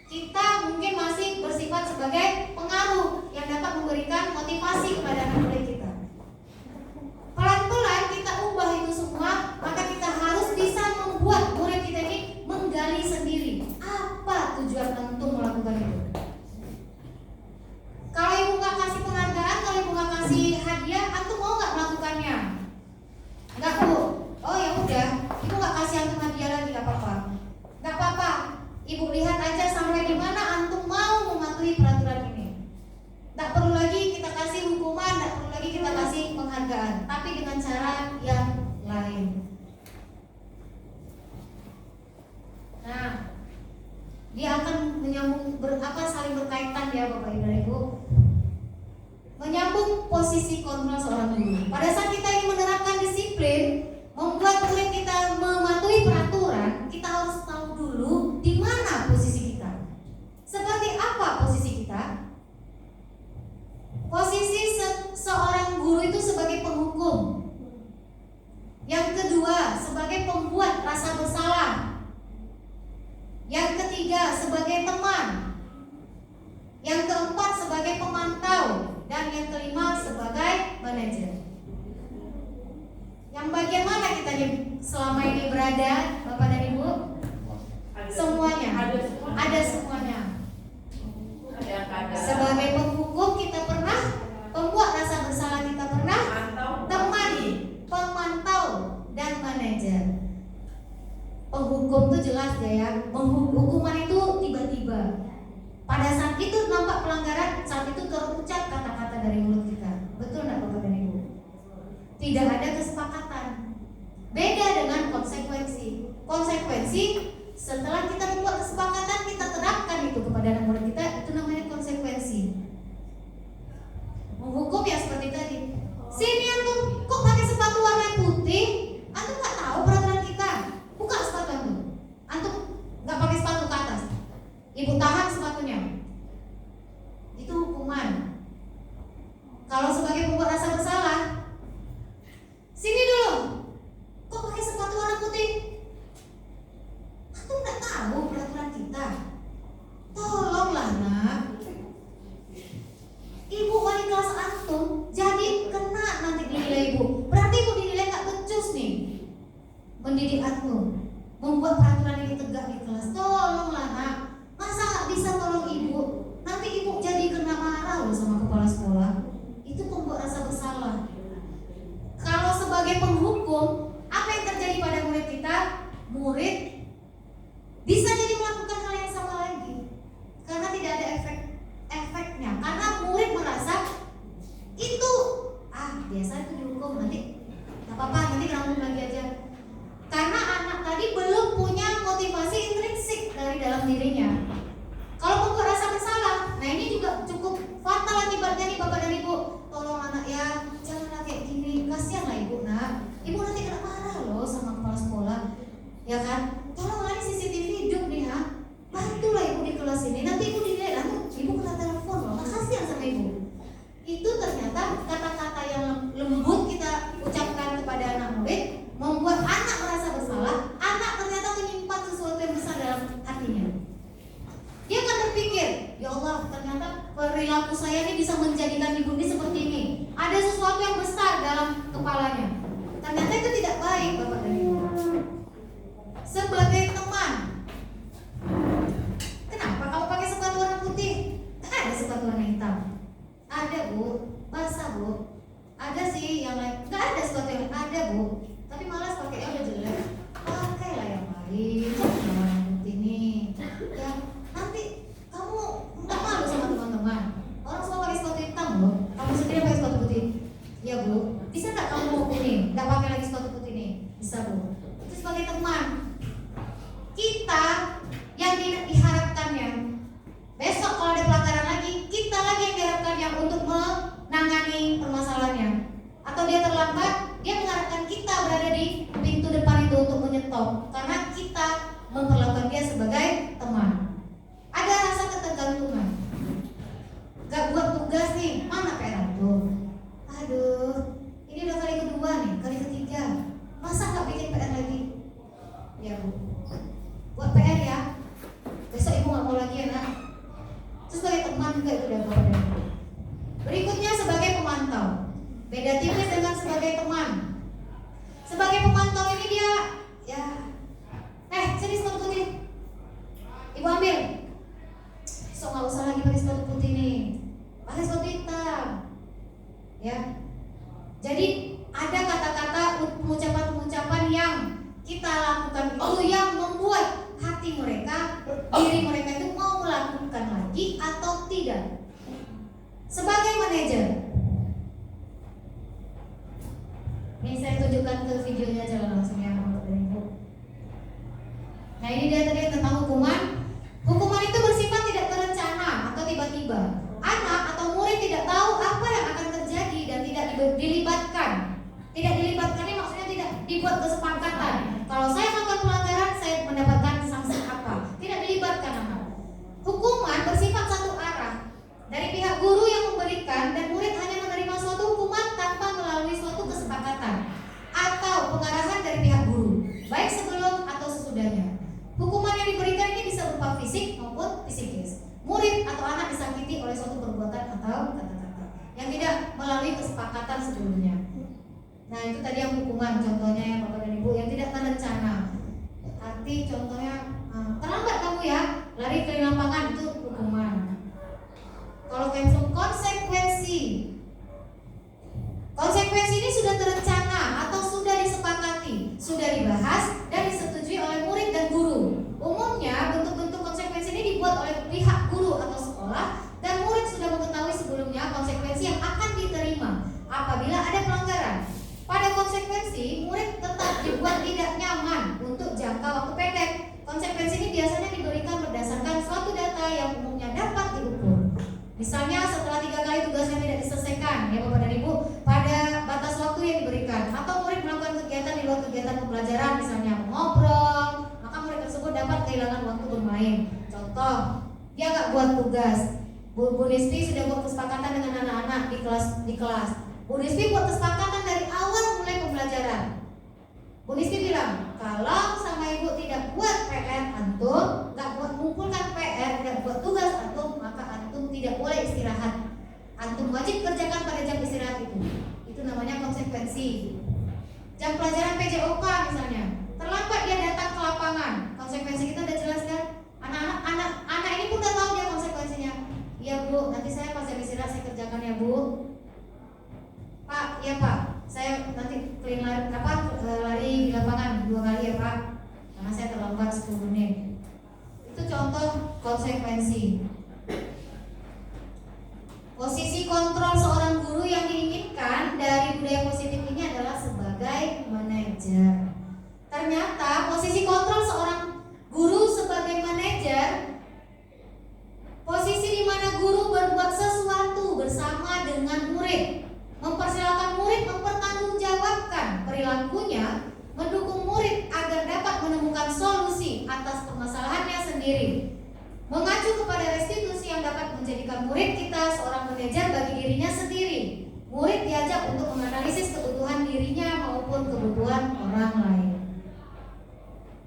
kita mungkin masih bersifat sebagai pengaruh yang dapat memberikan motivasi kepada anak murid kita. Pelan-pelan kita ubah itu semua, maka kita harus bisa membuat murid kita ini menggali sendiri apa tujuan antum melakukan itu. Kalau ibu nggak kasih penghargaan, kalau ibu nggak kasih hadiah, antum mau nggak melakukannya? Nggak, Bu. Oh ya udah, ibu nggak kasih antum hadiah lagi, nggak apa-apa. Nggak apa-apa. Ibu lihat aja sampai di mana antum mau mematuhi peraturan ini. Nggak perlu lagi kita kasih hukuman, nggak perlu lagi kita kasih penghargaan, tapi dengan cara yang lain. Nah, dia akan menyambung saling berkaitan ya Bapak Ibu dan Ibu. Menyambung posisi kontrol seorang guru. Pada saat kita ingin menerapkan disiplin, membuat murid kita mematuhi peraturan, kita harus tahu dulu di mana posisi kita. Seperti apa posisi kita? Posisi seorang guru itu sebagai penghukum. Yang kedua, sebagai pembuat rasa bersalah. Yang ketiga, sebagai teman. Yang keempat, sebagai pemantau. Dan yang kelima, sebagai manajer. Yang bagian mana kita selama ini berada, Bapak dan Ibu? Semuanya. Ada semuanya. Sebagai penghukum kita pernah, pembuat rasa bersalah kita pernah, teman, pemantau, dan manajer. Penghukum itu jelas ya, hukuman itu tiba-tiba. Pada saat itu nampak pelanggaran, saat itu terucap kata-kata dari mulut kita. Betul nggak Bapak dan Ibu? Tidak ada kesepakatan. Beda dengan konsekuensi. Konsekuensi setelah kita membuat kesepakatan, kita terapkan itu kepada anak murid kita, itu namanya konsekuensi. Menghukum ya seperti tadi. Sini antum, kok pakai sepatu warna putih? Antum nggak tahu peraturan kita? Buka sepatu antum. Antum nggak pakai sepatu ke atas. Ibu tahan sepatunya. Itu hukuman. Kalau sebagai pembuat rasa bersalah, sini dulu. Kok pakai sepatu warna putih? Antum nggak tahu peraturan kita? Tolonglah nak. Ibu wali kelas antum, jadi kena nanti dinilai ibu. Berarti ibu dinilai nggak becus nih. Mendidik antum, membuat peraturan ini tegak di kelas. Tolonglah nak. Masa nggak bisa tolong ibu? Nanti ibu jadi kena marah loh sama kepala sekolah. Itu pembuat rasa bersalah. Kalau sebagai penghukum, apa yang terjadi pada murid kita? Murid bisa jadi melakukan hal yang sama lagi, karena tidak ada efeknya. Karena murid merasa itu biasa itu dihukum, nanti nggak apa-apa, nanti ngelakuin lagi aja. Karena anak tadi belum punya motivasi intrinsik dari dalam dirinya. Kalau pembuat rasa bersalah, nah ini juga cukup fatal akibatnya nih Bapak dan Ibu. Tolong anak ya, janganlah kayak gini, kasihanlah ibu nak. Ibu nanti kena marah loh sama kepala sekolah, ya kan? Tolonglah ini CCTV hidup nih ha. Bantulah ibu di kelas ini, nanti ibu dinilai, ibu kena telepon loh, kasihan sama ibu. Itu ternyata kata-kata yang lembut kita ucapkan kepada anak murid membuat anak merasa bersalah. Anak ternyata menyimpan sesuatu yang besar kita yang diharapkannya. Besok kalau ada pelanggaran lagi, kita lagi yang diharapkannya untuk menangani permasalahannya. Atau dia terlambat, dia mengharapkan kita berada di pintu depan itu untuk menyetop, karena kita memperlakukan dia sebagai teman. Ada rasa ketergantungan. Gak buat tugas nih, mana PR tuh? Aduh, ini udah kali kedua nih, kali ketiga. Masa gak bikin PR lagi? Ya Bu, buat PR ya. Besok Ibu gak mau lagi ya nak. Terus sebagai teman juga itu udah Bapak dan Ibu. Berikutnya sebagai pemantau. Beda tipis dengan sebagai teman. Sebagai pemantau ini dia, ya, sini sepatu putih. Ibu ambil. So nggak usah lagi pakai sepatu putih nih, pakai sepatu hitam. Ya. Jadi ada kata-kata, pengucapan-pengucapan yang kita lakukan itu yang membuat hati mereka, diri mereka itu mau melakukan lagi atau tidak. Sebagai manajer, ini saya tunjukkan ke videonya aja langsung ya Bapak dan Ibu. Nah ini dia tadi tentang hukuman. Hukuman itu bersifat tidak terencana atau tiba-tiba. Anak atau murid tidak tahu apa yang akan terjadi dan tidak dilibatkan. Tidak dilibatkan ini maksudnya tidak dibuat kesepakatan. Kalau saya melakukan pelanggaran, saya mendapatkan sanksi apa? Tidak dilibatkan anak. Hukuman bersifat satu arah. Dari pihak guru yang memberikan dan murid hanya menerima suatu hukuman tanpa melalui suatu kesepakatan atau pengarahan dari pihak guru, baik sebelum atau sesudahnya. Hukuman yang diberikan ini bisa berupa fisik maupun psikis. Murid atau anak disakiti oleh suatu perbuatan atau kata-kata yang tidak melalui kesepakatan sebelumnya. Nah itu tadi yang hukuman, contohnya ya Bapak dan Ibu, yang tidak terencana. Arti contohnya terlambat kamu ya, lari ke lapangan, itu hukuman. Kalau konsekuensi ini sudah terencana atau sudah disepakati, sudah dibahas dan disetujui oleh murid dan guru. Umumnya bentuk-bentuk konsekuensi ini dibuat oleh pihak guru atau sekolah dan murid sudah mengetahui sebelumnya konsekuensi yang akan diterima apabila ada pelanggaran. Pada konsekuensi, murid tetap dibuat tidak nyaman untuk jangka waktu pendek. Konsekuensi ini biasanya diberikan berdasarkan suatu data yang umumnya dapat diukur. Misalnya setelah 3 kali tugasnya tidak diselesaikan, ya Bapak dan Ibu, pada batas waktu yang diberikan, atau murid melakukan kegiatan di luar kegiatan pembelajaran, misalnya ngobrol, maka murid tersebut dapat kehilangan waktu bermain. Contoh, dia nggak buat tugas. Bu Nispi sudah buat kesepakatan dengan anak-anak di kelas. Bu Nispi buat kesepakatan dari awal mulai pembelajaran. Bu Nispi bilang, kalau sama Ibu tidak buat PR antum, nggak buat mengumpulkan PR, tidak buat tugas antum, maka antum tidak boleh istirahat. Antum wajib kerjakan pada jam istirahat itu. Itu namanya konsekuensi. Jam pelajaran PJOK misalnya, terlambat dia datang ke lapangan, konsekuensi kita udah jelas kan? Anak ini pun udah tahu dia konsekuensinya. Iya Bu, nanti saya pas jam istirahat saya kerjakan ya Bu. Pak, iya Pak, saya nanti lari di lapangan 2 kali ya Pak, karena saya terlambat 10 menit. Itu contoh konsekuensi. Posisi kontrol seorang guru yang diinginkan dari budaya positif ini adalah sebagai manajer. Ternyata posisi kontrol seorang guru sebagai manajer, posisi di mana guru berbuat sesuatu bersama dengan murid, mempersilahkan murid mempertanggungjawabkan perilakunya, mendukung murid agar dapat menemukan solusi atas permasalahannya sendiri, mengacu kepada restitusi yang dapat menjadikan murid kita seorang manajer bagi dirinya sendiri. Murid diajak untuk menganalisis kebutuhan dirinya maupun kebutuhan orang lain.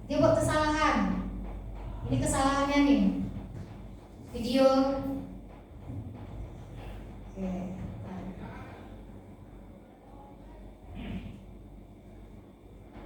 Dia buat kesalahan. Ini kesalahannya nih. Video. Oke.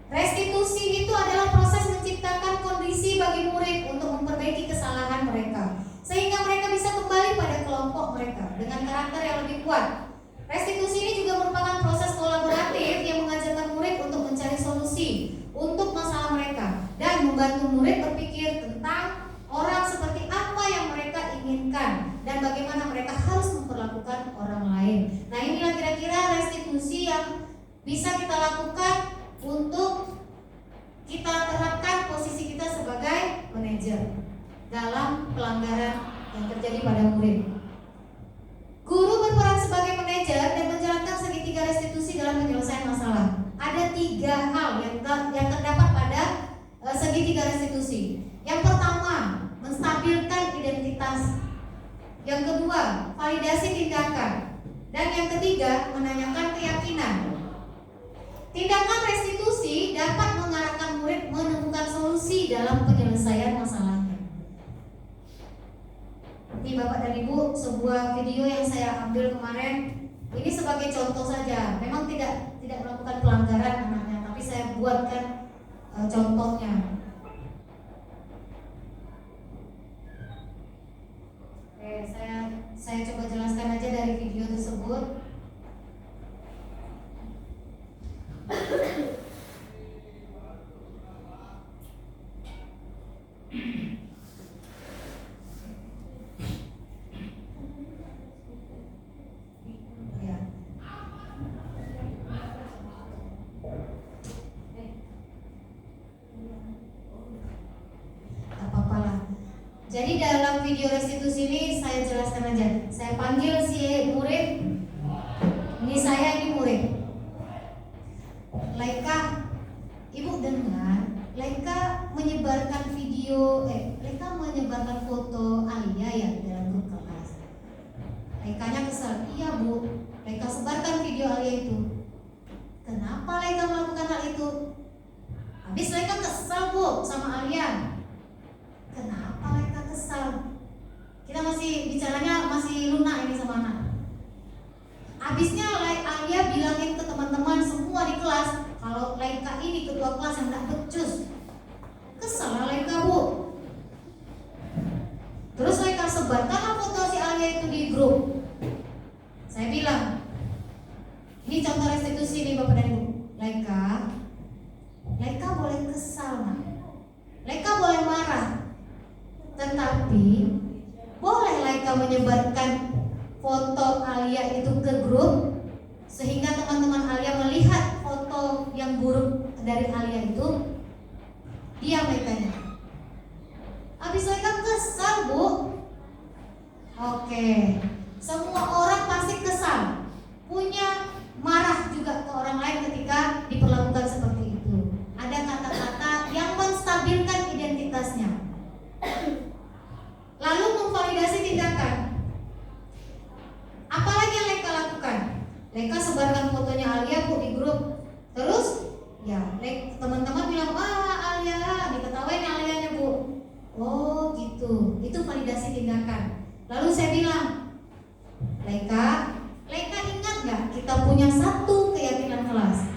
Restitusi itu adalah proses menciptakan kondisi bagi murid untuk memperbaiki kesalahan mereka, sehingga mereka bisa kembali pada kelompok mereka dengan karakter yang lebih kuat. Restitusi ini juga merupakan proses kolaboratif yang mengajarkan murid untuk mencari solusi untuk masalah mereka dan membantu murid berpikir tentang orang seperti apa yang mereka inginkan dan bagaimana mereka harus memperlakukan orang lain. Nah, inilah kira-kira restitusi yang bisa kita lakukan untuk kita terapkan posisi kita sebagai manajer dalam pelanggaran yang terjadi pada murid. Guru berperan sebagai manajer dan menjalankan segitiga restitusi dalam penyelesaian masalah. Ada 3 hal yang terdapat pada segitiga restitusi. Yang pertama, menstabilkan identitas. Yang kedua, validasi tindakan. Dan yang ketiga, menanyakan keyakinan. Tindakan restitusi dapat mengarahkan murid menemukan solusi dalam penyelesaian masalahnya. Ini Bapak dan Ibu, sebuah video yang saya ambil kemarin, ini sebagai contoh saja. Memang tidak melakukan pelanggaran anaknya, tapi saya buatkan contohnya. Oke, saya coba jelaskan aja dari video tersebut. Ya. Apa-apalah. Jadi dalam video restitusi ini saya jelaskan aja. Saya panggil si murid. Ini saya, ini murid. Laika, Ibu dengar, Laika menyebarkan video, Laika menyebarkan foto Alia ya dalam grup kelas. Laikanya kesal, iya Bu, Laika sebarkan video Alia itu. Kenapa Laika melakukan hal itu? Habis Laika kesal Bu sama Alia. Kenapa Laika kesal? Kita masih bicaranya masih lunak ini sama anak. Habisnya Alia bilangin ke teman-teman semua di kelas kalau Laika ini ketua kelas yang tidak becus. Kesal Laika Bu. Terus Laika sebarkan foto si Alia itu di grup. Saya bilang, ini contoh restitusi nih Bapak dan Ibu. Laika boleh kesal, nak. Laika boleh marah. Tetapi boleh Laika menyebarkan foto Alia itu ke grup sehingga teman-teman Alia melihat foto yang buruk dari Alia itu. Diam Laikanya. Habis Laika kesal Bu. Oke, semua orang pasti kesal, punya marah juga ke orang lain ketika diperlakukan seperti itu. Ada kata-kata yang menstabilkan identitasnya. Lalu memvalidasi tindakan. Apalagi yang Laika lakukan? Laika sebarkan fotonya Alia Bu di grup. Terus ya teman-teman bilang, wah Alia, diketawain Alianya Bu. Oh gitu, itu validasi tindakan. Lalu saya bilang, Laika ingat gak kita punya satu keyakinan kelas?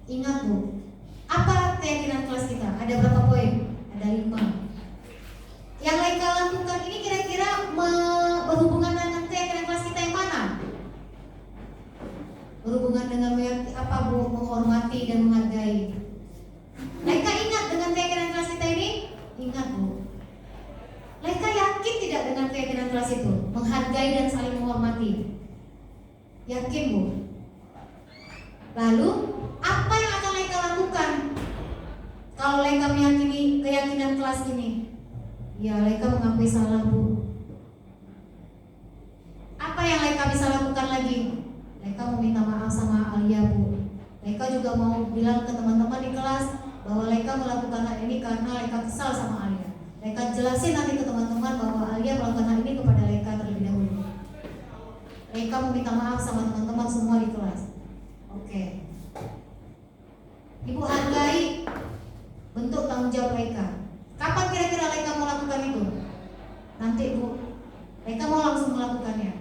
Ingat Bu. Apa keyakinan kelas kita? Ada berapa poin? Ada 5. Yang Laika lakukan ini kira-kira berhubungan dengan keyakinan kelas kita yang mana? Berhubungan dengan apa Bu? Menghormati dan menghargai. Laika ingat dengan keyakinan kelas kita ini? Ingat Bu. Laika yakin tidak dengan keyakinan kelas itu? Menghargai dan saling menghormati. Yakin Bu? Lalu apa yang akan Laika lakukan kalau Laika meyakini keyakinan kelas ini? Ya Laika mengakui salah Bu. Apa yang Laika bisa lakukan lagi? Laika mau minta maaf sama Alia Bu. Laika juga mau bilang ke teman-teman di kelas bahwa Laika melakukan hal ini karena Laika kesal sama Alia. Laika jelasin nanti ke teman-teman bahwa Alia melakukan hal ini kepada Laika terlebih dahulu. Laika mau minta maaf sama teman-teman semua di kelas. Oke. Ibu hargai bentuk tanggung jawab Laika. Kapan kira-kira Laika mau lakukan itu? Nanti Bu. Laika mau langsung melakukannya.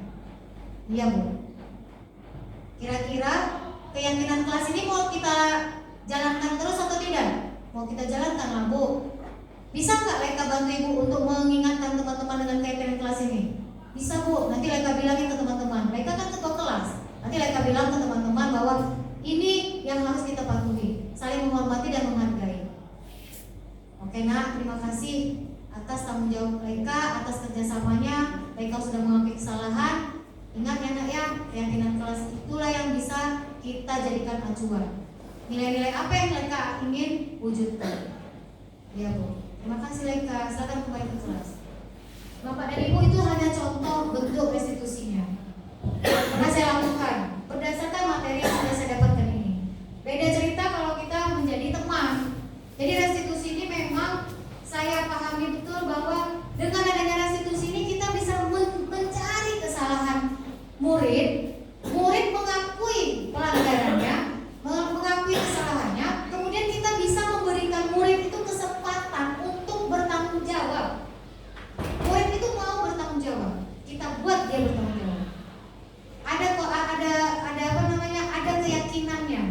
Iya Bu. Kira-kira keyakinan kelas ini mau kita jalankan terus atau tidak? Mau kita jalankan lah Bu. Bisa nggak Laika bantu Ibu untuk mengingatkan teman-teman dengan keyakinan kelas ini? Bisa Bu. Nanti Laika bilangin ke teman-teman. Laika kan ketua kelas. Nanti Laika bilang ke teman-teman bahwa ini yang harus kita patuhi, saling menghormati dan menghargai. Oke Nak, terima kasih atas tanggung jawab Laika, atas kerjasamanya. Laika sudah mengakui kesalahan. Ingat ya Nak ya, keyakinan kelas itulah yang bisa kita jadikan acuan. Nilai-nilai apa yang Laika ingin wujudkan? Ya Bu. Terima kasih Leka, silakan kembali ke kelas. Bapak dan Ibu, itu hanya contoh bentuk restitusinya. Pernah saya lakukan berdasarkan materi yang sudah saya dapatkan ini. Beda cerita kalau kita menjadi teman. Jadi restitusi ini memang saya pahami betul bahwa dengan adanya restitusi ini kita bisa mencari kesalahan murid. Murid mengakui pelanggarannya, mengakui kesalahannya, kemudian kita bisa memberikan murid itu kesempatan untuk bertanggung jawab. Murid itu mau bertanggung jawab, kita buat dia bertanggung jawab. Ada keyakinannya.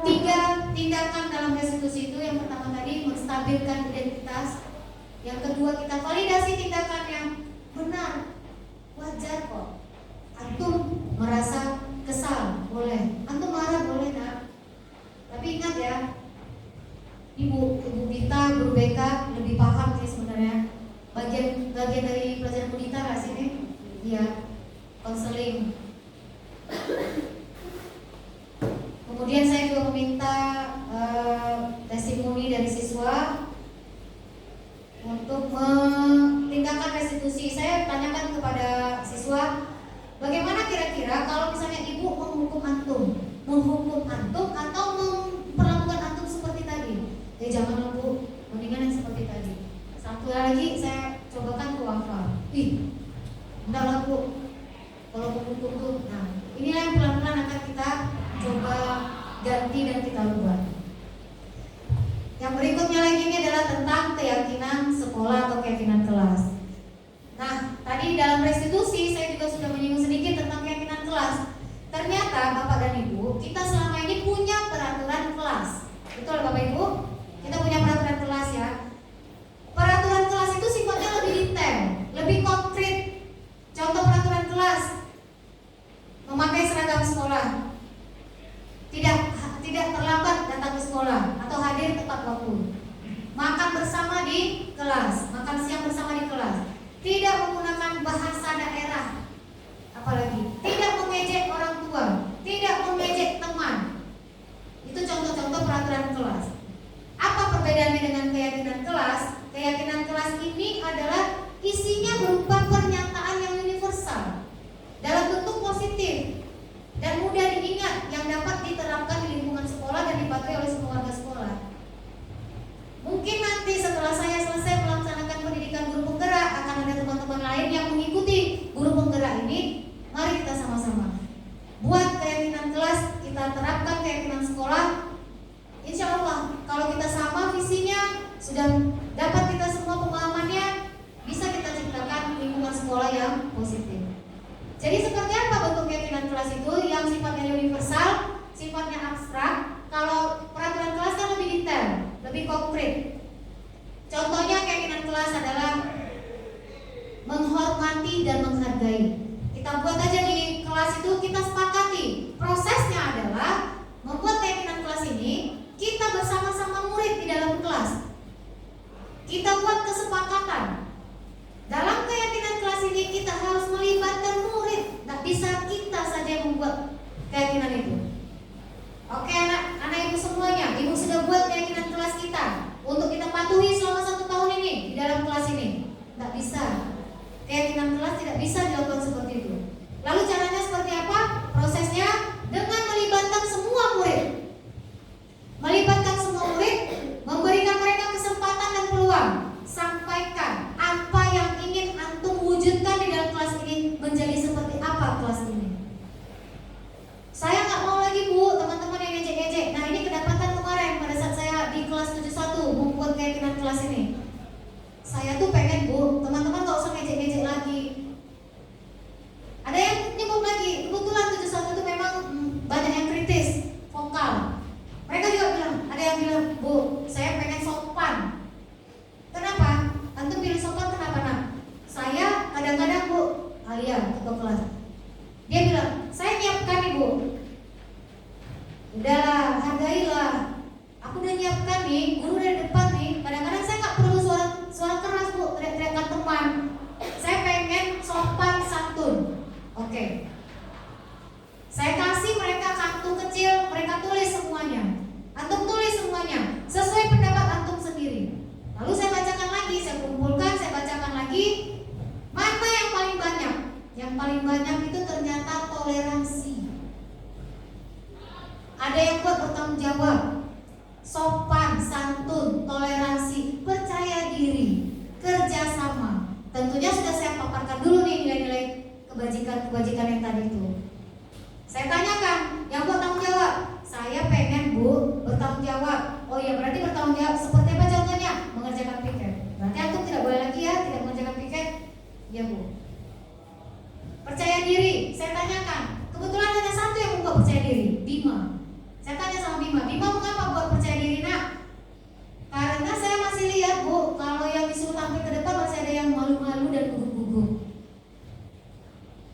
3 tindakan dalam restitusi itu. Yang pertama tadi menstabilkan identitas. Yang kedua, kita validasi tindakan yang benar. Wajar kok antum merasa kesal, boleh. Antum marah, boleh nak. Tapi ingat ya, Ibu Dita, Guru BK lebih paham sih sebenarnya. Bagian dari pelajaran Bu Dita nggak sih nih? Iya, konseling. Kemudian saya juga meminta testimoni dari siswa untuk tindakan restitusi. Saya tanyakan kepada siswa, bagaimana kira-kira kalau misalnya ibu menghukum antum atau memperlakukan antum seperti tadi? Jangan Bu, mendingan yang seperti tadi. Satu lagi saya cobakan ke Wafa. Enggak lah Bu, kalau menghukum tuh. Nah, inilah yang pelan-pelan akan kita coba ganti dan kita ubah. Yang berikutnya lagi ini adalah tentang keyakinan sekolah atau keyakinan kelas. Nah, tadi dalam restitusi saya juga sudah menyinggung sedikit tentang keyakinan kelas. Ternyata Bapak dan Ibu, kita selama ini punya peraturan kelas. Betul Bapak Ibu? Kita punya peraturan kelas ya. Peraturan kelas itu sifatnya lebih detail, lebih konkret. Contoh peraturan kelas: memakai seragam sekolah, tidak terlambat datang ke sekolah atau hadir tepat waktu, makan bersama di kelas, makan siang bersama di kelas, tidak menggunakan bahasa daerah, apalagi tidak mengejek orang tua, tidak mengejek teman. Itu contoh-contoh peraturan kelas. Apa perbedaannya dengan keyakinan kelas? Keyakinan kelas ini adalah isinya berupa pernyataan yang universal dalam bentuk positif dan mudah diingat yang dapat diterapkan di lingkungan sekolah dan dipatuhi oleh semua warga sekolah. Mungkin nanti setelah saya selesai melaksanakan pendidikan guru penggerak, akan ada teman-teman lain yang mengikuti guru penggerak ini. Mari kita sama-sama buat keyakinan kelas, kita terapkan keyakinan sekolah. Insya Allah kalau kita sama visinya, sudah dapat kita semua pemahamannya, bisa kita ciptakan lingkungan sekolah yang positif. Jadi seperti apa bentuk keyakinan kelas itu? Yang sifatnya universal, sifatnya abstrak. Kalau peraturan kelas kan lebih detail, lebih konkret. Contohnya keyakinan kelas adalah menghormati dan menghargai. Kita buat aja di kelas itu, kita sepakati. Prosesnya adalah membuat keyakinan kelas ini, kita bersama-sama murid di dalam kelas. Kita buat kesepakatan. Dalam keyakinan kelas ini kita harus melibatkan murid. Tidak bisa kita saja yang membuat keyakinan itu. Oke anak ibu semuanya, ibu sudah buat keyakinan kelas kita untuk kita patuhi selama 1 tahun ini di dalam kelas ini. Tidak bisa. Keyakinan kelas tidak bisa dilakukan seperti itu. Lalu caranya seperti apa? Prosesnya dengan melibatkan semua murid. Melibatkan semua murid, memberikan mereka kesempatan dan peluang. Sampaikan apa yang ingin antum wujudkan di dalam kelas ini menjadi seperti apa kelas ini. Saya nggak mau lagi Bu, teman-teman yang ngejek-ngejek. Nah ini kedapatan kemarin pada saat saya di kelas 71 membuat keyakinan kelas ini. Saya tuh pengen Bu, teman-teman nggak usah ngejek-ngejek lagi. Ada yang nyebut lagi, kebetulan 71 itu memang banyak yang kritis, vokal. Mereka juga bilang, ada yang bilang, Bu, saya pengen sopan. Kenapa? Antum pilih sopan kenapa nak? Saya kadang-kadang Bu, Alia, ketua kelas, dia bilang, saya nyiapkan nih Bu. Udahlah, hargailah. Aku udah nyiapkan nih, guru dari depan nih. Kadang-kadang saya nggak perlu suara keras Bu, teriak-teriakan teman. Saya pengen sopan santun. Oke. Saya kasih mereka kartu kecil, mereka tulis semuanya. Antum tulis semuanya sesuai pendapat antum sendiri. Lalu saya santun, toleransi, percaya diri, kerjasama. Tentunya sudah saya paparkan dulu nih nilai-nilai kebajikan yang tadi itu. Saya tanyakan, yang buat tanggung jawab? Saya pengen Bu bertanggung jawab. Oh iya, berarti bertanggung jawab seperti apa contohnya? Mengerjakan piket. Berarti antum tidak boleh lagi ya tidak mengerjakan piket? Ya Bu. Percaya diri, saya tanyakan. Kebetulan hanya satu yang membuat percaya diri, Bima. Saya tanya sama Bima, Bima mengapa buat percaya diri nak? Karena saya masih lihat Bu, kalau yang disuruh tampil ke depan masih ada yang malu-malu dan gugup-gugup.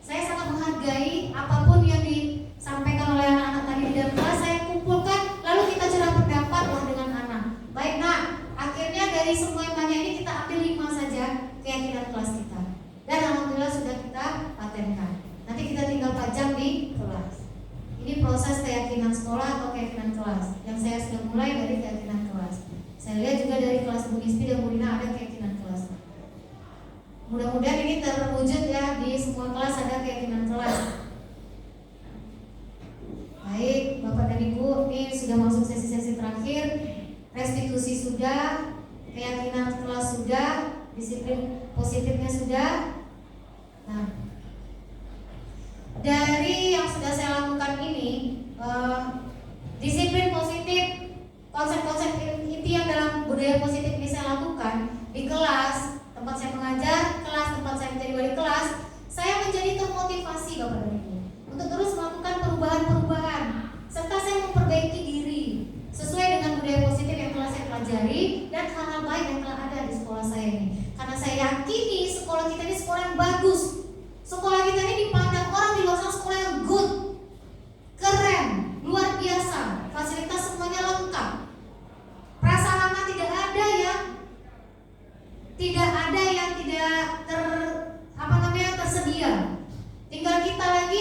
Saya sangat menghargai apapun yang disampaikan oleh anak-anak tadi di dalam kelas, saya kumpulkan, lalu kita curah pendapat lah dengan anak. Baik nak, akhirnya dari semua yang banyak ini kita ambil 5 saja keyakinan kelas kita. Dan alhamdulillah sudah kita patenkan. Nanti kita tinggal pajang di kelas. Ini proses keyakinan sekolah atau keyakinan kelas yang saya sudah mulai dari keyakinan kelas. Saya lihat juga dari kelas Bu Nispi dan Bu Rina ada keyakinan kelas. Mudah-mudahan ini terwujud ya, di semua kelas ada keyakinan kelas. Baik, Bapak dan Ibu, ini sudah masuk sesi-sesi terakhir. Restitusi sudah, keyakinan kelas sudah, disiplin positifnya sudah. Nah, dari yang sudah saya lakukan ini, disiplin positif, konsep-konsep inti yang dalam budaya positif ini saya lakukan di kelas, tempat saya mengajar, kelas tempat saya menjadi wali kelas, saya menjadi termotivasi Bapak dan Ibu untuk terus melakukan perubahan-perubahan, serta saya memperbaiki diri sesuai dengan budaya positif yang telah saya pelajari dan hal-hal baik yang telah ada di sekolah saya ini. Karena saya yakini sekolah kita ini sekolah yang bagus, sekolah kita ini dipandang orang di luar sana sekolah yang good, keren, luar biasa, fasilitas semuanya lengkap, prasarana tidak ada yang tersedia. Tinggal kita lagi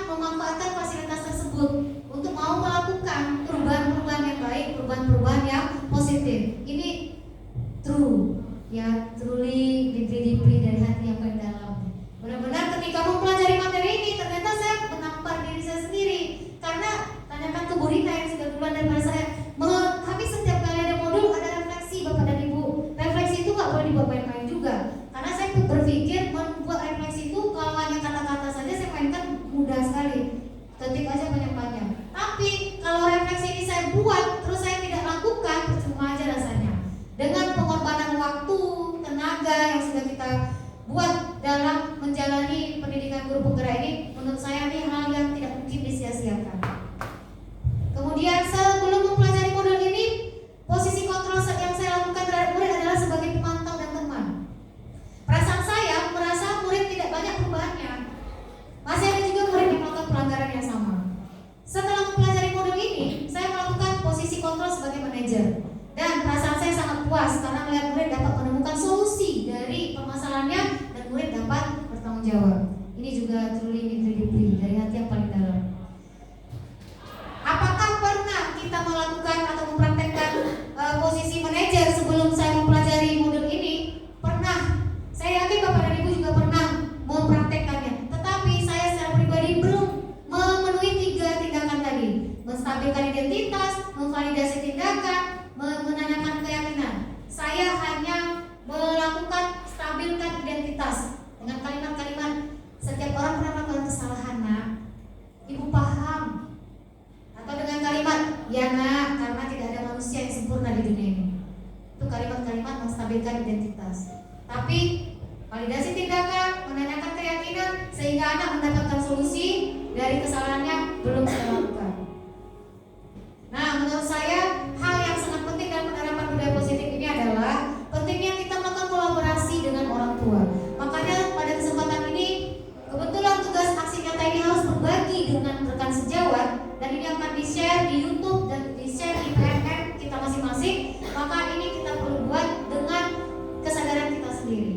memanfaatkan fasilitas tersebut untuk mau melakukan perubahan-perubahan yang baik, perubahan-perubahan yang positif. Ini true, ya, truly, deeply dari hati yang paling dalam. Benar-benar ketika mempelajari materi ini, ternyata saya menampar diri saya sendiri. Karena tanyakan ke Bu Rina yang sudah duluan daripada saya, kami setiap kali ada modul ada refleksi Bapak dan Ibu. Refleksi itu nggak boleh dibuat main-main juga. Karena saya berpikir membuat refleksi itu kalau hanya kata-kata saja saya mainkan mudah sekali, ketik aja banyak-banyak. Tapi kalau refleksi ini saya buat terus saya tidak lakukan, percuma aja rasanya. Dengan pengorbanan waktu, tenaga yang sudah kita buat dalam menjalani pendidikan guru penggerak ini, menurut saya ini hal yang tidak mungkin disia-siakan. Kemudian sebelum mempelajari modul ini, posisi kontrol yang saya lakukan terhadap murid adalah sebagai pemantau dan teman. Perasaan saya merasa murid tidak banyak perubahannya. Masih ada juga murid yang melakukan pelanggaran yang sama. Setelah mempelajari modul ini, saya melakukan posisi kontrol sebagai manajer. Dan perasaan saya sangat puas karena melihat murid dapat menemukan solusi dari permasalahannya dan murid dapat bertanggung jawab. Ini juga truly deeply dari hati yang paling dalam. Apakah pernah kita melakukan atau mempraktekkan posisi manajer sebelum saya mempelajari modul ini? Pernah. Saya yakin Bapak dan Ibu juga pernah mempraktekkannya. Tetapi saya secara pribadi belum memenuhi 3 tindakan tadi: menstabilkan identitas, memvalidasi tindakan, menanyakan keyakinan. Saya hanya melakukan stabilkan identitas dengan kalimat-kalimat, setiap orang pernah melakukan kesalahan nak, Ibu paham. Atau dengan kalimat, ya nak, karena tidak ada manusia yang sempurna di dunia ini. Itu kalimat-kalimat menstabilkan identitas. Tapi validasi tindakan, menanyakan keyakinan sehingga anak mendapatkan solusi dari kesalahannya belum saya lakukan. Nah, menurut saya hal yang sangat penting dalam penerapan budaya positif ini adalah pentingnya kita melakukan kolaborasi dengan orang tua. Makanya pada kesempatan ini kebetulan tugas aksi nyata ini harus berbagi dengan rekan sejawat, dan ini akan di-share di YouTube dan di-share di PMM kita masing-masing. Maka ini kita perlu buat dengan kesadaran kita sendiri.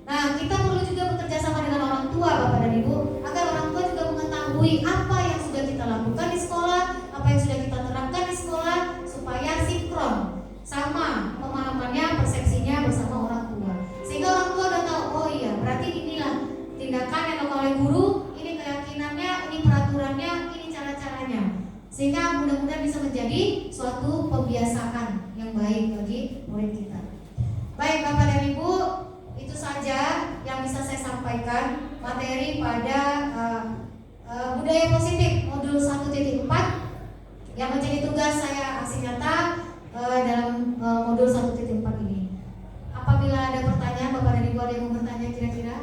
Nah, kita perlu juga bekerja sama dengan orang tua Bapak dan Ibu agar orang tua juga mengetahui apa yang sudah kita lakukan kebiasaan yang baik bagi murid kita. Baik Bapak dan Ibu, itu saja yang bisa saya sampaikan materi pada budaya positif modul 1.4 yang menjadi tugas saya aksi nyata dalam modul 1.4 ini. Apabila ada pertanyaan Bapak dan Ibu, ada yang mau bertanya kira-kira?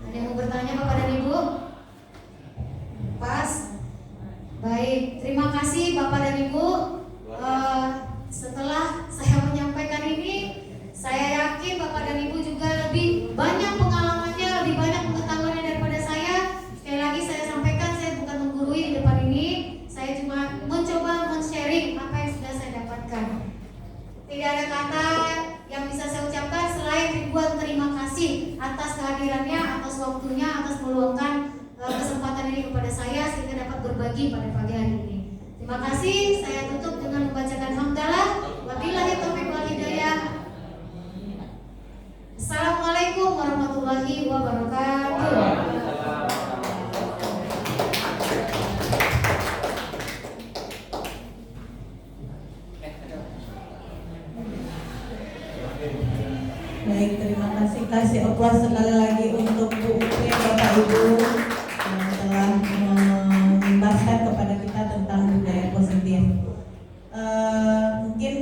Ada yang mau bertanya Bapak dan Ibu? Pas? Baik, terima kasih Bapak dan Ibu. Setelah saya menyampaikan ini, saya yakin Bapak dan Ibu juga lebih banyak pengalamannya, lebih banyak pengetahuannya daripada saya. Sekali lagi saya sampaikan, saya bukan menggurui di depan ini, saya cuma mencoba men-sharing apa yang sudah saya dapatkan. Tidak ada kata yang bisa saya ucapkan selain ribuan terima kasih atas kehadirannya, atas waktunya, atas meluangkan kesempatan ini kepada saya sehingga dapat berbagi pada pagi hari ini. Terima kasih. Saya tutup dengan membacakan hamdalah. Wabillahi taufiq wal hidayah. Assalamualaikum warahmatullahi wabarakatuh. Baik, terima kasih. Kasih aplaus sekali lagi untuk Bu Upi, Bapak Ibu yang telah membahaskan kepada kita tentang budaya positif. Mungkin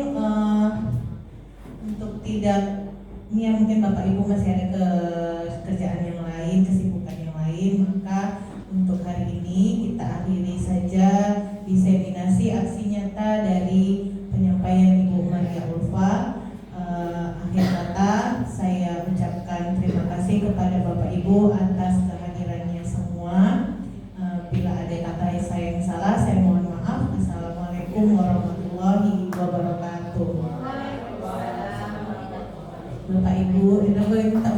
untuk tidak, ini ya mungkin Bapak Ibu masih ada kerjaan yang lain, kesibukan yang lain, maka untuk hari ini kita akhiri saja diseminasi aksi nyata dari penyampaian Ibu Maria Ulfa. Akhir kata, saya ucapkan terima kasih kepada Bapak Ibu atas kehadirannya semua. Bila ada kata saya yang salah, saya mohon maaf. Assalamualaikum warahmatullahi wabarakatuh. Bapak Ibu, kita boleh minta